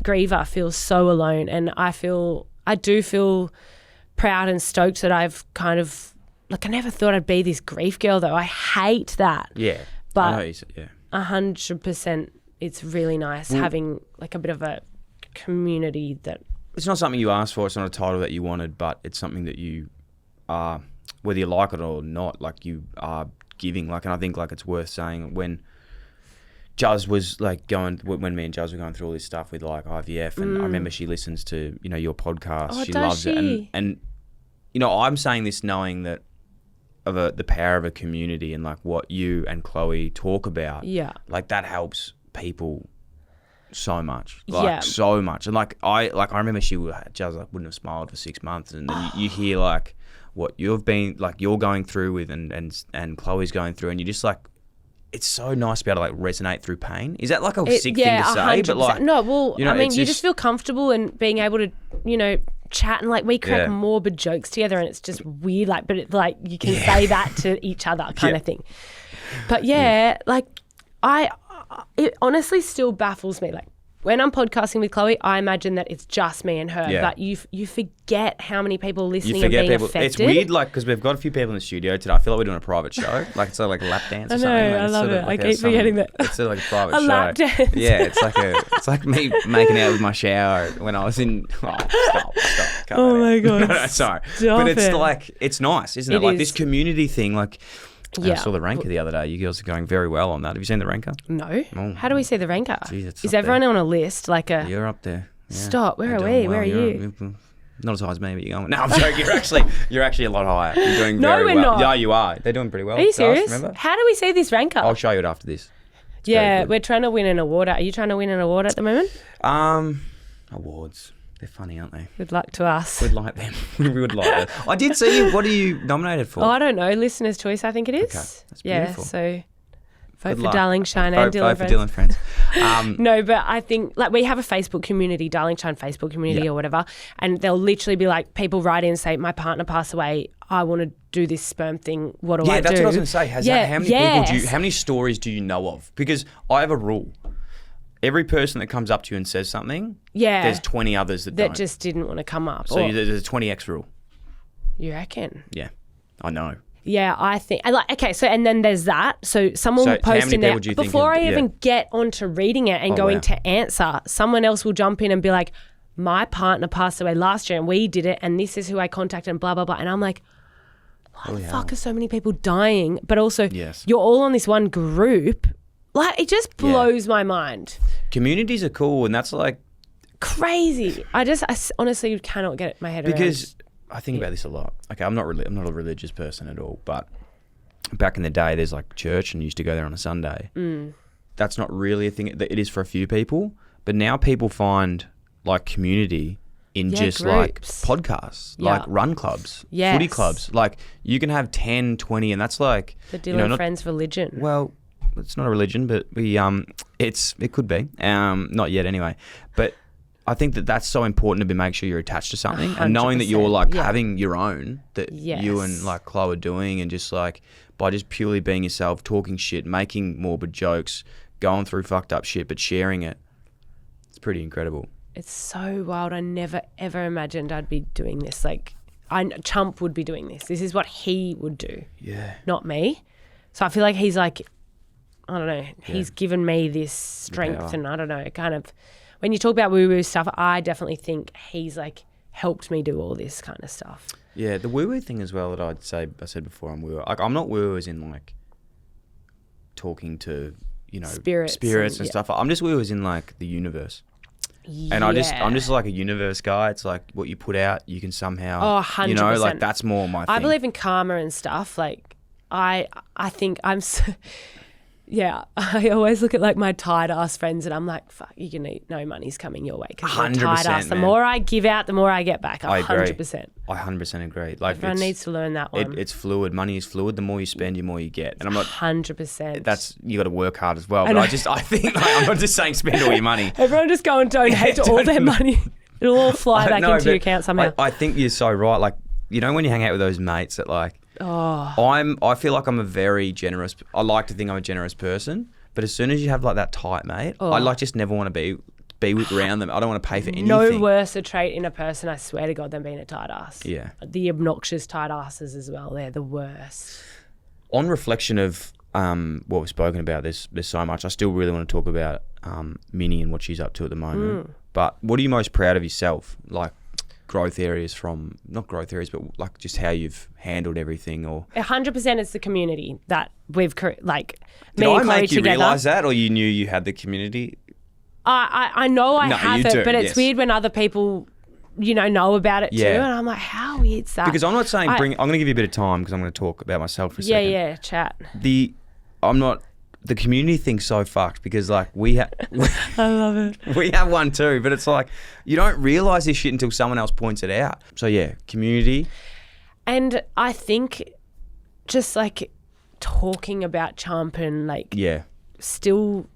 griever feels so alone. And I do feel proud and stoked that I've kind of, like, I never thought I'd be this grief girl though. I hate that. Yeah. But I know you said, yeah. 100% it's really nice having like a bit of a community that. It's not something you asked for. It's not a title that you wanted, but it's something that you are, whether you like it or not, like, you are giving. Like, and I think, like, it's worth saying when Juz was like when me and Juz were going through all this stuff with like IVF, and I remember she listens to, you know, your podcast. Oh, she does loves she? it, and you know, I'm saying this knowing that of the power of a community and like what you and Chloe talk about. Yeah. Like, that helps people so much, so much. And like I remember Juz like wouldn't have smiled for 6 months, and then you hear like what you've been, like, you're going through with, and Chloe's going through, and you just like, it's so nice to be able to like resonate through pain. Is that like a sick thing to say? 100%. But like, no, well, you know, I mean, you just feel comfortable and being able to, you know, chat, and like we crack morbid jokes together, and it's just weird, like, but it's like you can say that to each other kind of thing. But like it honestly still baffles me. Like, when I'm podcasting with Chloe, I imagine that it's just me and her, but you forget how many people are listening and being affected. It's weird, like, because we've got a few people in the studio today. I feel like we're doing a private show. Like, it's sort of like a lap dance or something. I know, Like, I love it. like I keep forgetting that. It's sort of like a private show. lap dance. Yeah, it's like me making out with my shower when I was in. Oh, stop. Oh my God. No, sorry. Stop But it's it. like, it's nice, isn't it? It Like is. this community thing, like. Yeah. I saw the ranker the other day. You girls are going very well on that. Have you seen the ranker? No. Oh. How do we see the ranker? Jeez, it's Is up everyone there. on a list? Like a. You're up there. Yeah. Stop. Where You're are doing we? well. Where are you? Not as high as me, but you're going. No, I'm joking. You're actually a lot higher. You're doing No, very we're well. not. Yeah, you are. They're doing pretty well. Are you Darce, serious? remember? How do we see this ranker? I'll show you it after this. It's very yeah, good. we're trying to win an award. Are you trying to win an award at the moment? Awards. They're funny, aren't they? Good luck to us. We'd like them. We would like them. I did see you. What are you nominated for? Oh, I don't know. Listener's choice, I think it is. Okay, that's yeah, beautiful. so vote Good for luck. Darling Shine and Vote Dylan for Friends. Dylan Friends. No, but I think like we have a Facebook community, Darling Shine Facebook community or whatever, and they'll literally be like, people write in and say, my partner passed away, I want to do this sperm thing. What do I do? Yeah, that's what I was going to say. How many people how many stories do you know of? Because I have a rule. Every person that comes up to you and says something, there's 20 others that don't. just didn't want to come up. So there's a 20x rule. You reckon? Yeah, I know. Yeah, I think. Okay, so and then there's that. So someone will how post many in there people do you think before is- I even get onto reading it and going to answer. Someone else will jump in and be like, "My partner passed away last year, and we did it, and this is who I contacted, and blah blah blah." And I'm like, "Why the fuck are so many people dying?" But also, you're all on this one group. Like, it just blows my mind. Communities are cool, and that's like crazy. I honestly cannot get my head around. because I think about this a lot. Okay, I'm not a religious person at all, but back in the day, there's like church, and you used to go there on a Sunday. That's not really a thing. It is for a few people, but now people find like community in just like groups. podcasts, like run clubs, footy clubs. Like you can have 10, 20, and that's like the Dylan Friends religion. Well, it's not a religion, but it could be. Not yet anyway. But I think that's so important to make sure you're attached to something 100%, and knowing that you're like having your own that Yes. you and like Chloe are doing, and just like by just purely being yourself, talking shit, making morbid jokes, going through fucked up shit, but sharing it. It's pretty incredible. It's so wild. I never ever imagined I'd be doing this. Like, Chump would be doing this. This is what he would do. Yeah. Not me. So I feel like he's like, I don't know, he's given me this strength, and I don't know, kind of, when you talk about woo-woo stuff, I definitely think he's like helped me do all this kind of stuff. Yeah, the woo-woo thing as well that I said before, I'm woo-woo. Like, I'm not woo-woo as in like talking to, you know, spirits and stuff. I'm just woo-woo as in like the universe. And I'm just like a universe guy. It's like what you put out, you can somehow, 100%. you know, like that's more my thing. I believe in karma and stuff. Like I think I'm yeah, I always look at like my tight ass friends and I'm like, fuck, you can eat, no money's coming your way because you're tight ass. The more I give out, the more I get back. 100%. I 100% agree. Like everyone needs to learn that one. It's fluid. Money is fluid. The more you spend, the more you get. And I'm not 100%. That's you got to work hard as well. But I think like, I'm not just saying spend all your money. Everyone just go and donate all their money. It'll all fly back into your account somehow. I think you're so right. Like you know when you hang out with those mates that like, I feel like I'm a very generous. I like to think I'm a generous person. But as soon as you have like that tight mate, I like just never want to be around them. I don't want to pay for anything. No worse a trait in a person, I swear to God, than being a tight ass. Yeah. The obnoxious tight asses as well. They're the worst. On reflection of what we've spoken about, there's so much. I still really want to talk about Minnie and what she's up to at the moment. But what are you most proud of yourself? Like growth areas from, not growth areas, but like just how you've handled everything or... 100% it's the community that we've, like, Did I make you realise that or you knew you had the community? I know I have it, but it's yes. weird when other people, you know about it too. And I'm like, how weird's that? Because I'm not saying I'm going to give you a bit of time because I'm going to talk about myself for a second. Yeah, chat. The community thing's so fucked because like I love it. We have one too, but it's like you don't realise this shit until someone else points it out. So yeah, community. And I think just like talking about Chump and like still,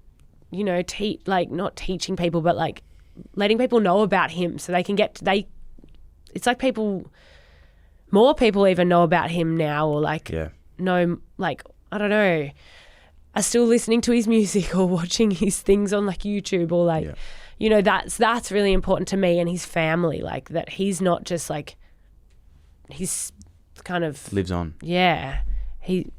you know, not teaching people, but like letting people know about him so they can it's like more people even know about him now or like know, like, I don't know, are still listening to his music or watching his things on like YouTube or like, you know, that's really important to me and his family, like that he's not just like, he's kind of lives on. Yeah. He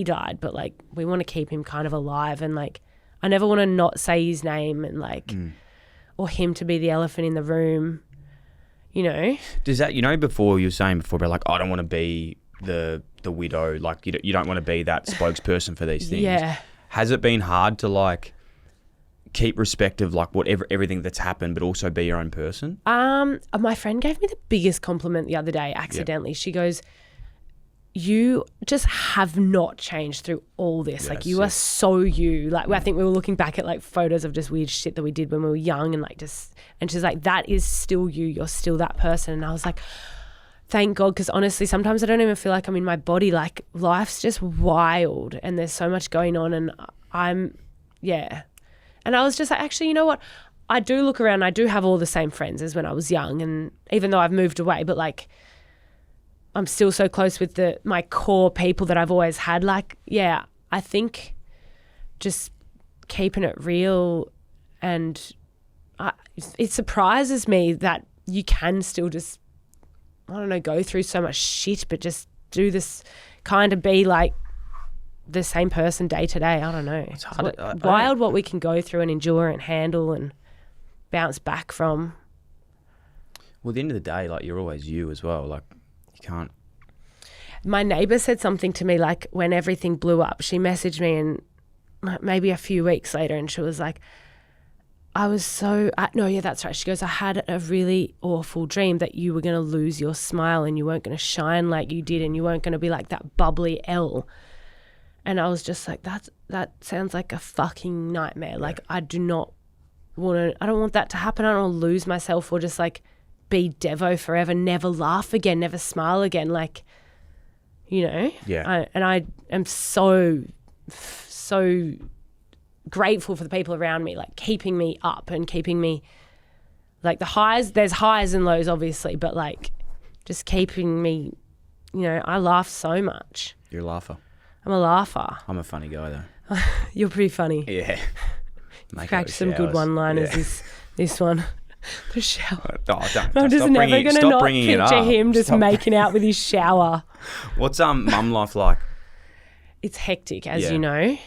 died, but like we want to keep him kind of alive and like, I never want to not say his name and like, or him to be the elephant in the room, you know? Does that, you know, before you were saying before about like, I don't want to be the widow, like you don't want to be that spokesperson for these things. Yeah. Has it been hard to like keep respect of like everything that's happened, but also be your own person? My friend gave me the biggest compliment the other day accidentally. She goes, you just have not changed through all this. Like you are so you. Like I think we were looking back at like photos of just weird shit that we did when we were young and like just, and she's like, that is still you. You're still that person. And I was like, thank God, because honestly, sometimes I don't even feel like I'm in my body. Like life's just wild and there's so much going on and And I was just like, actually, you know what? I do look around. I do have all the same friends as when I was young. And even though I've moved away, but like I'm still so close with my core people that I've always had. Like, yeah, I think just keeping it real and it surprises me that you can still just, I don't know, go through so much shit, but just do this, kind of be like the same person day to day. I don't know. It's hard. Wild what we can go through and endure and handle and bounce back from. Well, at the end of the day, like you're always you as well. Like you can't. My neighbour said something to me like when everything blew up. She messaged me and maybe a few weeks later and she was like, that's right. She goes, I had a really awful dream that you were going to lose your smile and you weren't going to shine like you did and you weren't going to be like that bubbly Elle. And I was just like, that sounds like a fucking nightmare. Like I don't want that to happen. I don't want to lose myself or just like be Devo forever, never laugh again, never smile again. Like, you know? Yeah. I am so grateful for the people around me, like keeping me up and keeping me like there's highs and lows obviously, but like just keeping me, you know, I laugh so much. You're a laugher. I'm a laugher. I'm a funny guy though. You're pretty funny. Yeah. Cracked some good one-liners this one. The shower. Oh, don't. I'm just never going to not picture him just making out with his shower. What's mum life like? It's hectic, as you know.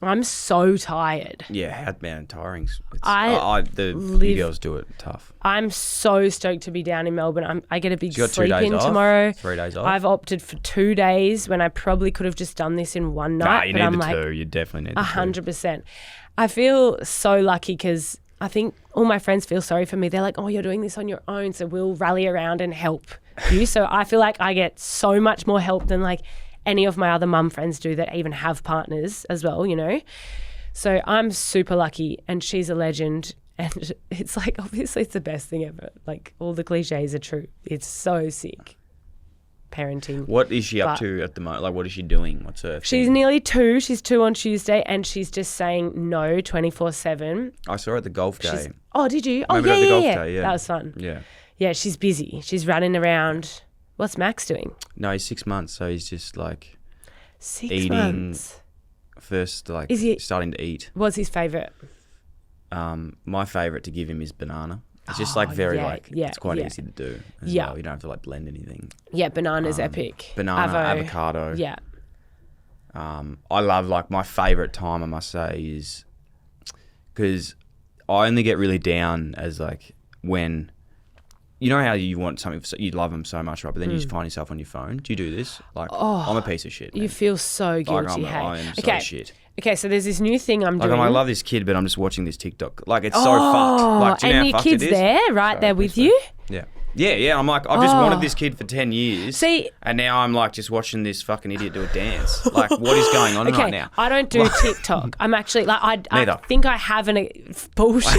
I'm so tired. Yeah, man, tiring. You girls do it tough. I'm so stoked to be down in Melbourne. I get a big So you got 2 sleep days in off? tomorrow. 3 days off? I've opted for 2 days when I probably could have just done this in one night. You but need I'm the like, two. You definitely need the 100%. I feel so lucky because I think all my friends feel sorry for me. They're like, oh, you're doing this on your own, so we'll rally around and help you. So I feel like I get so much more help than like any of my other mum friends do that even have partners as well, you know. So I'm super lucky, and she's a legend. And it's like, obviously it's the best thing ever. Like, all the cliches are true. It's so sick. Parenting. What is she up to at the moment? Like, what is she doing? What's her She's thing? nearly 2. She's 2 on Tuesday, and she's just saying no 24/7. I saw her at the golf day. Oh, did you? Oh, Remember at the golf yeah. day, yeah. That was fun. Yeah. Yeah, she's busy. She's running around. What's Max doing? No, he's 6 months, so he's just like 6 eating months. first, like Is he- starting to eat. What's his favourite? My favourite to give him is banana. It's just like very yeah, it's quite yeah. easy to do as Yeah. well. You don't have to like blend anything. Yeah, banana's epic. Banana, Avo. avocado. Yeah. I love, like, my favourite time, I must say, is because I only get really down as like when, you know how you want something, you love them so much, right? But then you just find yourself on your phone. Do you do this? Like, I'm a piece of shit. Man. You feel so guilty, hey? I am so shit. Okay, so there's this new thing I'm Like, doing. I love this kid, but I'm just watching this TikTok. Like, it's so fucked. Like, do you know and how your fucked kid's it is? there, right Sorry, there with please, you? Yeah. Yeah. I'm like, I've just wanted this kid for 10 years. See- and now I'm like just watching this fucking idiot do a dance. Like, what is going on right now? I don't do TikTok. I'm actually like, I Neither. think I have bullshit.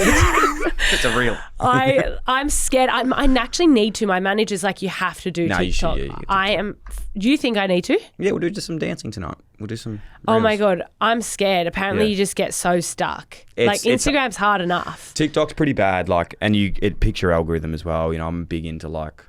It's a real. I'm scared. I actually need to. My manager's like, you have to do No, you should, TikTok. yeah, you get I am. Do you think I need to? Yeah, we'll do just some dancing tonight. We'll do some. Oh my reels. God, I'm scared. Apparently, Yeah. you just get so stuck. It's- Instagram's hard enough. TikTok's pretty bad. Like, and it picks your algorithm as well. You know, I'm big into like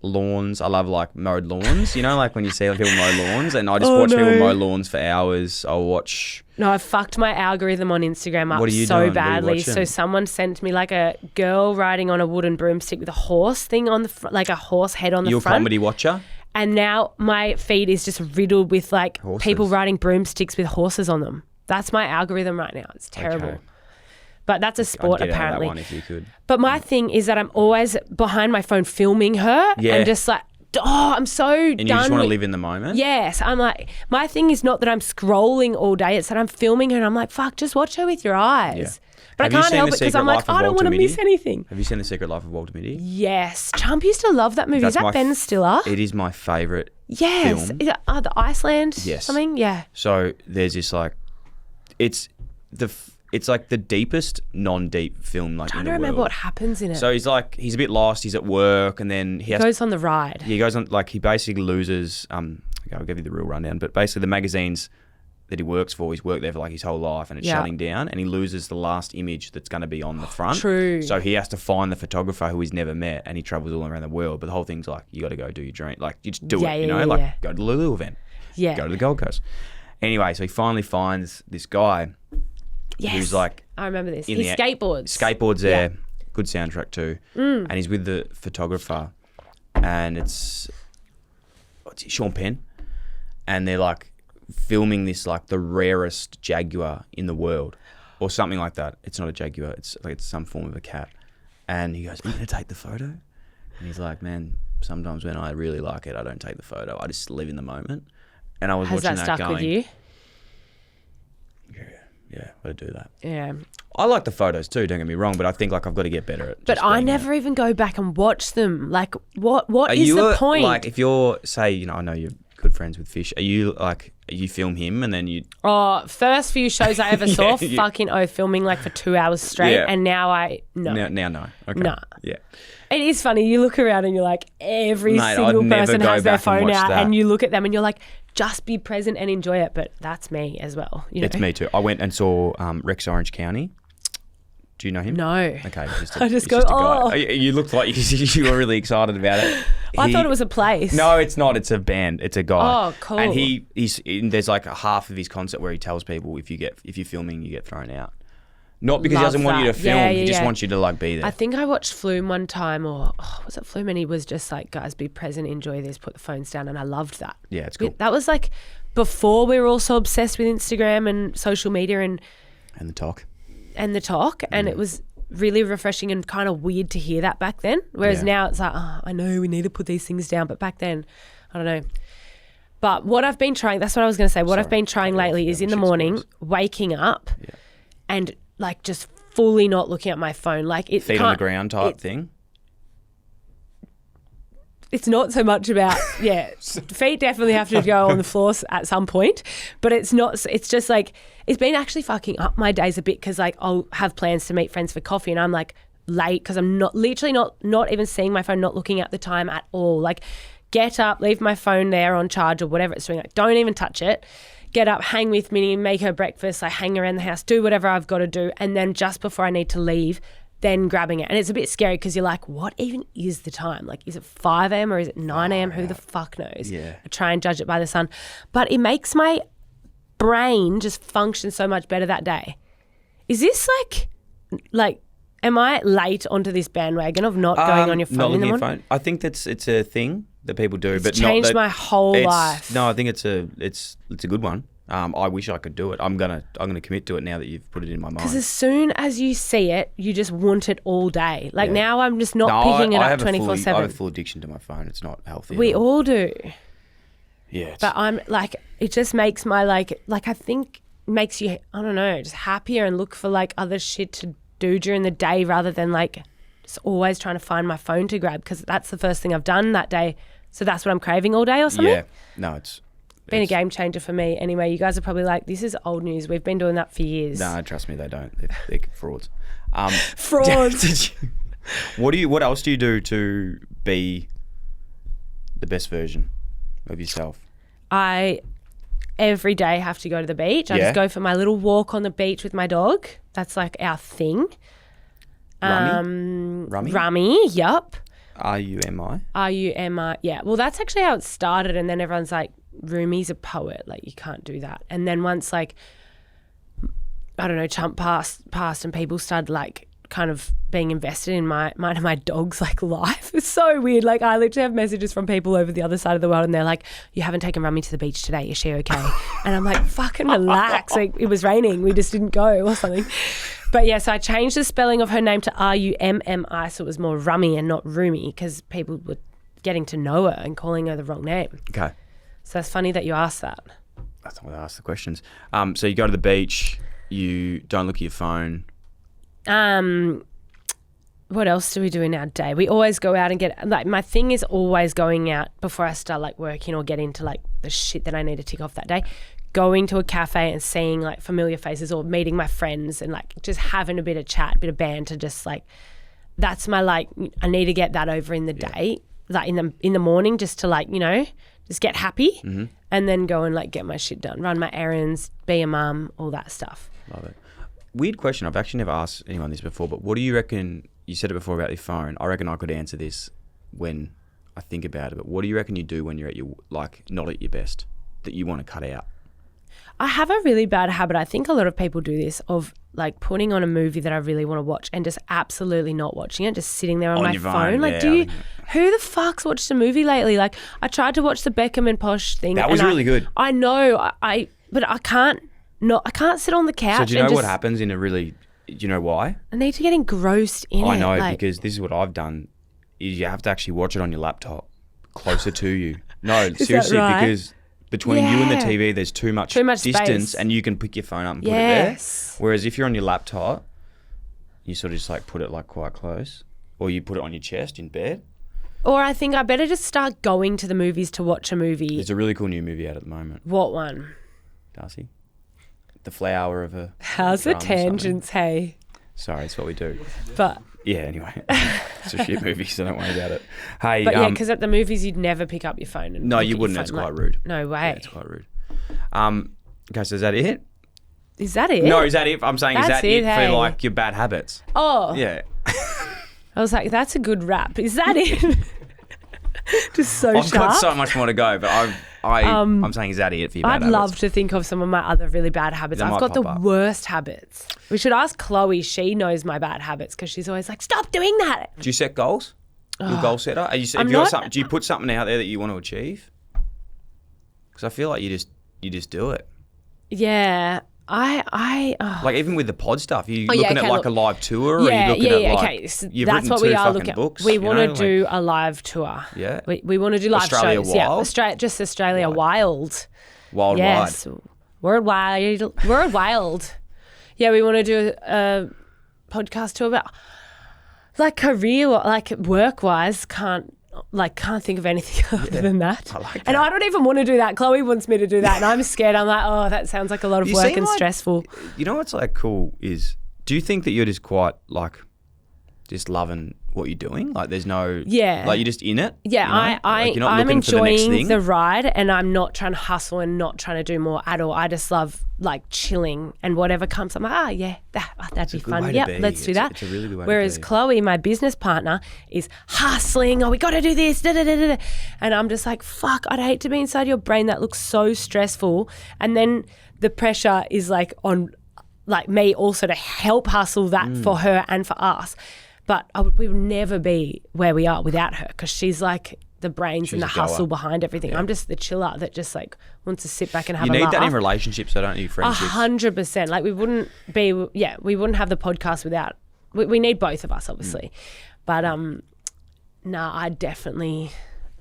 lawns. I love like mowed lawns. You know, like when you see people mow lawns, and I just watch people mow lawns for hours. I'll watch. No, I've fucked my algorithm on Instagram up What are you so doing? What are you badly. watching? So someone sent me like a girl riding on a wooden broomstick with a horse thing on the front, like a horse head on the You a front. comedy watcher? And now my feed is just riddled with like Horses. people riding broomsticks with horses on them. That's my algorithm right now. It's terrible. Okay. But that's a sport I'd get apparently. out of that one if you could. But my thing is that I'm always behind my phone filming her Yeah. and just like, oh, I'm so And done you just want to with- live in the moment? Yes, I'm like, my thing is not that I'm scrolling all day, it's that I'm filming her and I'm like, fuck, just watch her with your eyes. Yeah. But Have I you can't seen help The it because Secret I'm like, Life of I don't Walter want to miss Mitty? anything. Have you seen The Secret Life of Walter Mitty? Yes, Chump used to love that movie. That's Is that my Ben Stiller? It is my favourite Yes. film. Is it, the Iceland Yes. something? Yeah. So there's this like, it's like the deepest non-deep film like I'm in trying the to remember world. what happens in it. So he's a bit lost. He's at work, and then he has Goes on the ride. he goes on, like, he basically loses. I'll give you the real rundown, but basically the magazines that he works for, he's worked there for like his whole life, and it's Yeah. shutting down, and he loses the last image that's going to be on the front. True. So he has to find the photographer who he's never met, and he travels all around the world. But the whole thing's like, you got to go do your dream. Like, you just do Yeah, it, you yeah, know, yeah, like yeah. go to the Lulu event, Yeah. go to the Gold Coast. Anyway, so he finally finds this guy Yes. who's like, I remember this. in He the- skateboards. skateboards there, good soundtrack too, and he's with the photographer, and it's Sean Penn, and they're like filming this, like the rarest jaguar in the world or something like that. It's not a jaguar, it's like it's some form of a cat. And he goes, are you gonna take the photo? And he's like, man, sometimes when I really like it, I don't take the photo, I just live in the moment. And I was Has watching that that stuck going, with you? yeah, gotta do that. Yeah. I like the photos too, don't get me wrong, but I think like I've got to get better at But just I being never even go back and watch them. Like, what Are is you the point? Like, if you're, say, you know, I know you're good friends with Fish. Are you like, you film him and then you? Oh, first few shows I ever saw, you- fucking filming like for 2 hours straight, Yeah. and now no. Now no. Okay. Nah. Yeah. It is funny. You look around and you're like, every Mate, single I'd never person go has their back and phone watch out, that. and you look at them and you're like, just be present and enjoy it. But that's me as well. You know? It's me too. I went and saw Rex Orange County. Do you know him? No. Okay. He's just a, I just he's go, just a guy. oh. You looked like you were really excited about it. I thought it was a place. No, it's not. It's a band. It's a guy. Oh, cool. And there's like a half of his concert where he tells people if you're filming, you get thrown out. Not because he Love doesn't want you to that. film. Yeah, He yeah, just yeah. wants you to like be there. I think I watched Flume one time, or was it Flume? And he was just like, guys, be present, enjoy this, put the phones down. And I loved that. Yeah, it's cool. That was like before we were all so obsessed with Instagram and social media and And the talk. and it was really refreshing and kind of weird to hear that back then. Whereas Yeah. now it's like, I know we need to put these things down, but back then, I don't know. But what I've been trying, that's what I was going to say. What I've been trying lately is in the morning, waking up and like just fully not looking at my phone. Like it Feet on the ground type thing. It's not so much about, feet definitely have to go on the floor at some point, but it's just like, it's been actually fucking up my days a bit because like I'll have plans to meet friends for coffee and I'm like late because I'm not even seeing my phone, not looking at the time at all. Like get up, leave my phone there on charge or whatever it's doing. Like don't even touch it. Get up, hang with Minnie, make her breakfast, like hang around the house, do whatever I've got to do. And then just before I need to leave, then grabbing it. And it's a bit scary because you're like, what even is the time? Like, is it 5 a.m. or is it 9 a.m.? Who the fuck knows? Yeah. I try and judge it by the sun. But it makes my brain just function so much better that day. Is this like, am I late onto this bandwagon of not going on your phone in the morning? I think it's a thing that people do. It's but changed not that my whole life. No, I think it's a good one. I wish I could do it. I'm gonna commit to it now that you've put it in my mind. Because as soon as you see it, you just want it all day. Like now I'm just not picking it up 24/7. I have a full addiction to my phone. It's not healthy. We all do. Yeah. But I'm like, it just makes my like I think makes you, I don't know, just happier and look for like other shit to do during the day rather than like just always trying to find my phone to grab because that's the first thing I've done that day. So that's what I'm craving all day or something. Yeah. No, it's been a game changer for me. Anyway, you guys are probably like, this is old news. We've been doing that for years. No, trust me, they don't. They're frauds. Frauds. What else do you do to be the best version of yourself? I every day have to go to the beach. I just go for my little walk on the beach with my dog. That's like our thing. Rummy, yup. R-U-M-I? R-U-M-I, yeah. Well, that's actually how it started, and then everyone's like, Rumi's a poet, like you can't do that. And then once like, I don't know, Chump passed and people started like kind of being invested in my dog's like life. It's so weird. Like I literally have messages from people over the other side of the world and they're like, you haven't taken Rummy to the beach today, is she okay? And I'm like, fucking relax. Like it was raining, we just didn't go or something. But yeah, so I changed the spelling of her name to R-U-M-M-I so it was more Rummy and not Rumi because people were getting to know her and calling her the wrong name. Okay. So that's funny that you asked that. That's why I asked the questions. So you go to the beach, you don't look at your phone. What else do we do in our day? We always go out and get, like my thing is always going out before I start like working or get into like the shit that I need to tick off that day. Going to a cafe and seeing like familiar faces or meeting my friends and like just having a bit of chat, a bit of banter, just like that's my like, I need to get that over in the day, like in the morning just to like, you know, just get happy and then go and like get my shit done, run my errands, be a mum, all that stuff. Love it. Weird question. I've actually never asked anyone this before, but what do you reckon, you said it before about your phone. I reckon I could answer this when I think about it, but what do you reckon you do when you're at your, like not at your best that you want to cut out? I have a really bad habit. I think a lot of people do this of like putting on a movie that I really want to watch and just absolutely not watching it, just sitting there on my phone. Like, who the fuck's watched a movie lately? Like, I tried to watch the Beckham and Posh thing. That was really good. I know, but I can't sit on the couch. So do you know what happens in a really, do you know why? I need to get engrossed in it. I know, because this is what I've done, is you have to actually watch it on your laptop closer to you. No, seriously, right? Because between you and the TV, there's too much distance space. and you can pick your phone up and put it there. Whereas if you're on your laptop, you sort of just like put it like quite close or you put it on your chest in bed. Or I think I better just start going to the movies to watch a movie. There's a really cool new movie out at the moment. What one? Darcy? The Flower of a... How's the tangents, hey? Sorry, it's what we do. But... Yeah, anyway. It's a shit movie, so don't worry about it. Hey, but yeah, because at the movies you'd never pick up your phone. And no, you wouldn't. It's quite rude. No way. Yeah, it's quite rude. Okay, so is that it? Is that it? No, is that it? I'm saying, is that it hey? for like your bad habits? Oh. Yeah. I was like, that's a good rap. Is that it? Just so I've sharp. got so much more to go, but I'm saying, is that it for your bad habits? I'd love to think of some of my other really bad habits. I've got the worst habits. We should ask Chloe. She knows my bad habits because she's always like, stop doing that. Do you set goals? You're a goal setter? Are you, do you put something out there that you want to achieve? Because I feel like you just do it. Yeah. Like even with the pod stuff, you looking at like a live tour, or are you looking at like you've that's written what two we are fucking looking at. books? We want to do a live tour. Yeah, we want to do live Australia shows. Wild? Yeah, just Australia Wild. Wild. Yes, World Wild. Yeah, we want to do podcast tour, but like career, like work-wise, can't think of anything other than that. I like that. And I don't even want to do that. Chloe wants me to do that, and I'm scared. I'm like, oh, that sounds like a lot of work and stressful. You know what's like cool is, do you think that you're just quite like just loving what you're doing? Like there's no, like you're just in it? Yeah, you know? Like, you're not I'm looking for the next enjoying thing? the ride, and I'm not trying to hustle and not trying to do more at all. I just love like chilling, and whatever comes, I'm like, that'd be fun. Yep, let's do that. It's a really good way Whereas to be. Chloe, my business partner, is hustling. Oh, we got to do this. Da, da, da, da, da. And I'm just like, fuck, I'd hate to be inside your brain. That looks so stressful. And then the pressure is like on like me also to help hustle that for her and for us. But we would never be where we are without her, because she's like the brains and the hustle behind everything. Yeah. I'm just the chiller that just like wants to sit back and have a laugh. You need that in relationships, don't you? Friendships. 100%. Like we wouldn't have the podcast without. We need both of us, obviously. But I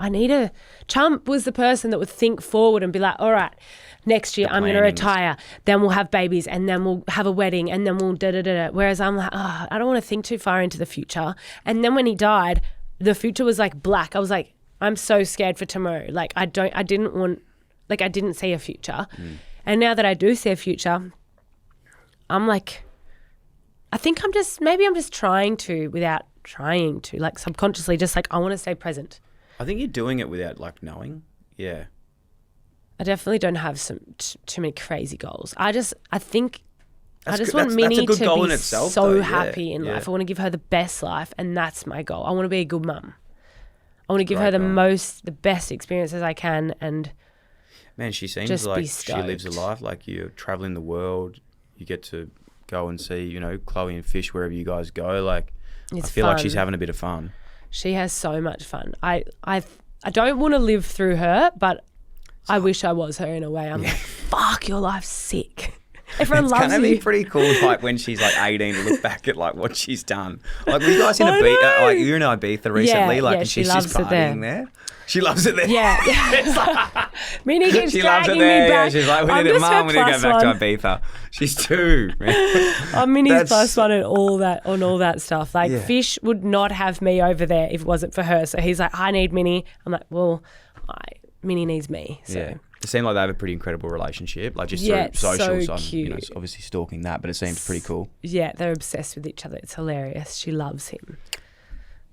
need a Chump was the person that would think forward and be like, all right, next year I'm going to retire, then we'll have babies, and then we'll have a wedding, and then we'll da-da-da-da. Whereas I'm like, I don't want to think too far into the future. And then when he died, the future was like black. I was like, I'm so scared for tomorrow. Like I didn't see a future. And now that I do see a future, I'm like, I think I'm just trying to without trying to, like subconsciously, just like I want to stay present. I think you're doing it without like knowing. Yeah. I definitely don't have too many crazy goals. I just want Minnie to be so happy in life. I want to give her the best life, and that's my goal. I want to be a good mum. I want to give her the best experiences I can, and man, she seems just like she lives a life. Like you're traveling the world, you get to go and see, Chloe and Fish wherever you guys go. Like I feel like she's having a bit of fun. She has so much fun. I don't want to live through her, but I wish I was her in a way. I'm like, fuck, your life's sick. Everyone loves you. It's going to be pretty cool, like when she's like 18, to look back at like what she's done. Like, were you guys in Ibiza? Like you're in Ibiza recently, and she's just partying there. She loves it there. Yeah. It's like, Minnie keeps dragging me back. Yeah, she's like, we need to go back to Ibiza. She's 2. I'm Minnie's plus one and all that stuff. Like Fish would not have me over there if it wasn't for her. So he's like, I need Minnie. I'm like, well, Minnie needs me. So. Yeah. It seemed like they have a pretty incredible relationship, like just through socials. So cute. I'm obviously stalking that, but it seems pretty cool. Yeah, they're obsessed with each other. It's hilarious. She loves him.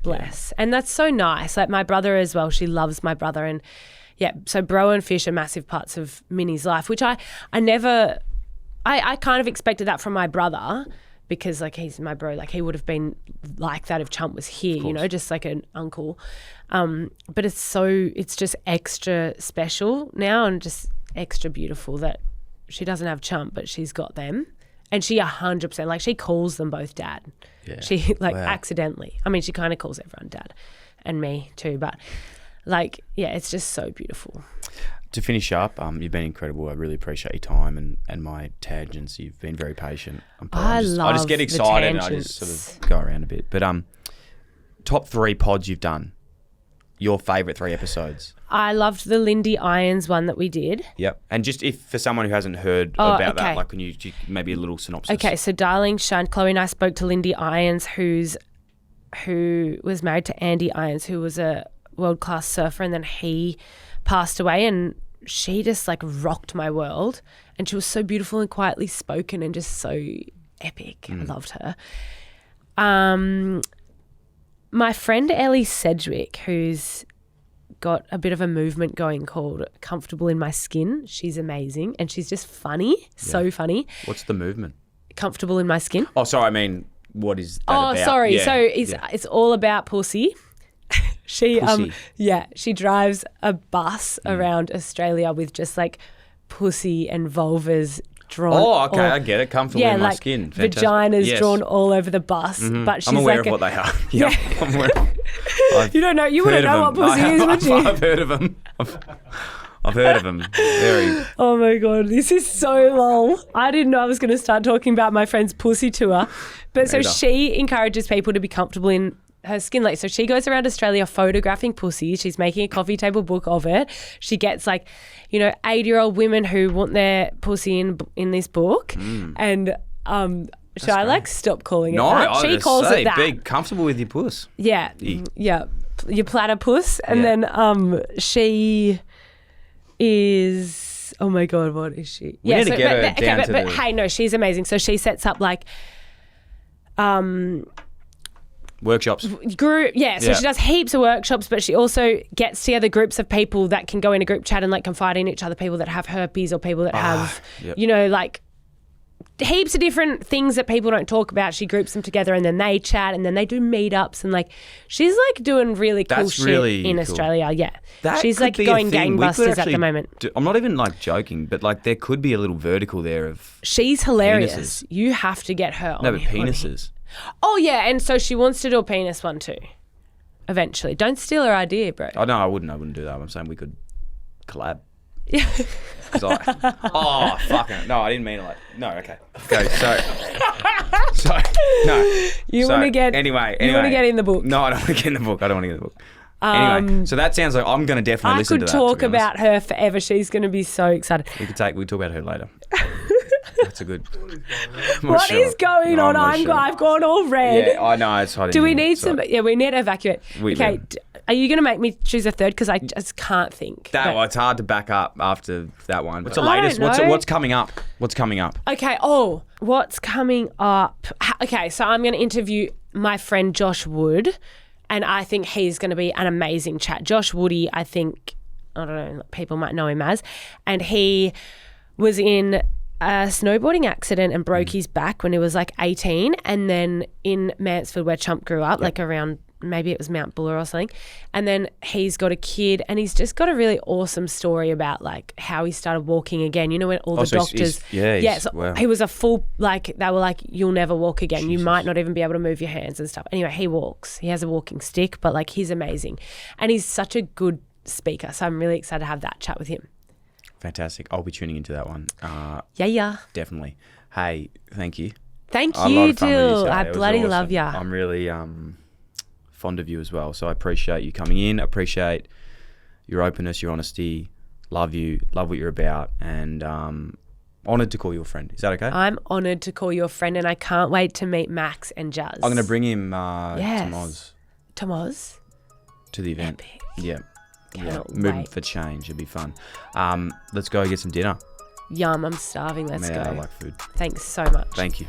Bless. Yeah. And that's so nice. Like my brother as well, she loves my brother. And so Bro and Fish are massive parts of Minnie's life, which I kind of expected that from my brother, because like he's my bro, like he would have been like that if Chump was here, just like an uncle. But it's just extra special now and just extra beautiful that she doesn't have Chump, but she's got them. And she 100%, like she calls them both dad. Yeah. She accidentally. I mean, she kind of calls everyone dad and me too, but like, it's just so beautiful. To finish up, you've been incredible. I really appreciate your time and my tangents. You've been very patient. I just get excited and I just sort of go around a bit. But top 3 pods you've done. Your favourite 3 episodes. I loved the Lindy Irons one that we did. Yep. And just if for someone who hasn't heard about that, like can you maybe a little synopsis? Okay, so Darling Shine, Chloe and I spoke to Lindy Irons, who was married to Andy Irons, who was a world-class surfer, and then he passed away, and she just like rocked my world, and she was so beautiful and quietly spoken and just so epic. I loved her. My friend Ellie Sedgwick, who's got a bit of a movement going called Comfortable in My Skin. She's amazing, and she's just funny, so funny. What's the movement? Comfortable in My Skin. Oh, sorry, I mean, what is that about? Oh, sorry. Yeah. So it's all about pussy. She drives a bus around Australia with just like pussy and vulvas drawn. Oh, okay, I get it. Comfortable in my skin. Fantastic. Vaginas drawn all over the bus. But she's I'm aware of what they are. Yeah, I'm aware. You don't know. You wouldn't know what pussy is, would you? I've heard of them. I've heard of them. Very. Oh my God, this is so long. I didn't know I was going to start talking about my friend's pussy tour. But so she encourages people to be comfortable in her skin. Like, so she goes around Australia photographing pussy. She's making a coffee table book of it. She gets 80-year-old women who want their pussy in this book. And Should I like stop calling it No, that? I She just calls say, it that. be comfortable with your puss. Yeah. Yeah. Your platypus. And Yeah. then she is, oh my God, what is she? We need to get her down to but the- hey, no, she's amazing. So she sets up like Workshops. group, so she does heaps of workshops, but she also gets together groups of people that can go in a group chat and like confide in each other, people that have herpes or people that have, yep. you know, like heaps of different things that people don't talk about. She groups them together and then they chat and then they do meetups and like she's like doing really cool That's shit really in cool. Australia. Yeah, That she's could like be a going thing. We could gangbusters at actually the moment. I'm not even like joking, but like there could be a little vertical there of She's hilarious. Penises. You have to get her. no, on but here. penises. Oh yeah, and so she wants to do a penis one too. Eventually, don't steal her idea, bro. Oh no, I wouldn't do that. I'm saying we could collab. Yeah. 'Cause oh fucking no, I didn't mean it like no. Okay, go. So no. You want to get anyway. You want to get in the book. No, I don't want to get in the book. I don't want to get in the book. Anyway, so that sounds like I'm going to definitely I listen could to that. talk to be honest. about her forever. She's going to be so excited. We could talk about her later. That's a good. What is going on? I've gone all red. Yeah, I know. It's hot. Do we need some? Yeah, we need to evacuate. We okay, will. are you going to make me choose a third? Because I just can't think. Well, it's hard to back up after that one. What's the I don't latest? know. What's coming up? What's coming up? Okay. Oh, what's coming up? Okay, so I'm going to interview my friend Josh Wood, and I think he's going to be an amazing chat. Josh Woody, I think, I don't know, people might know him as, and he was in a snowboarding accident and broke his back when he was like 18, and then in Mansfield where Chump grew up, like around maybe it was Mount Buller or something, and then he's got a kid and he's just got a really awesome story about like how he started walking again, you know, when all the so doctors so wow. he was a full, like they were like, you'll never walk again, you might not even be able to move your hands and stuff. Anyway, he walks, he has a walking stick, but like he's amazing and he's such a good speaker, so I'm really excited to have that chat with him. Fantastic. I'll be tuning into that one. Yeah. Definitely. Hey, thank you. Thank I had a lot you, of fun with you Dyl. today. I It was bloody awesome. love ya. I'm really fond of you as well. So I appreciate you coming in. Appreciate your openness, your honesty. Love you. Love what you're about. And honoured to call you a friend. Is that okay? I'm honoured to call you a friend and I can't wait to meet Max and Jazz. I'm going to bring him Yes. to Moz, to the event. Epic. Yeah. Cannot Moving wait. for change. It'll be fun. Let's go get some dinner. Yum, I'm starving. Let's Man, I go. like food. Thanks so much. Thank you.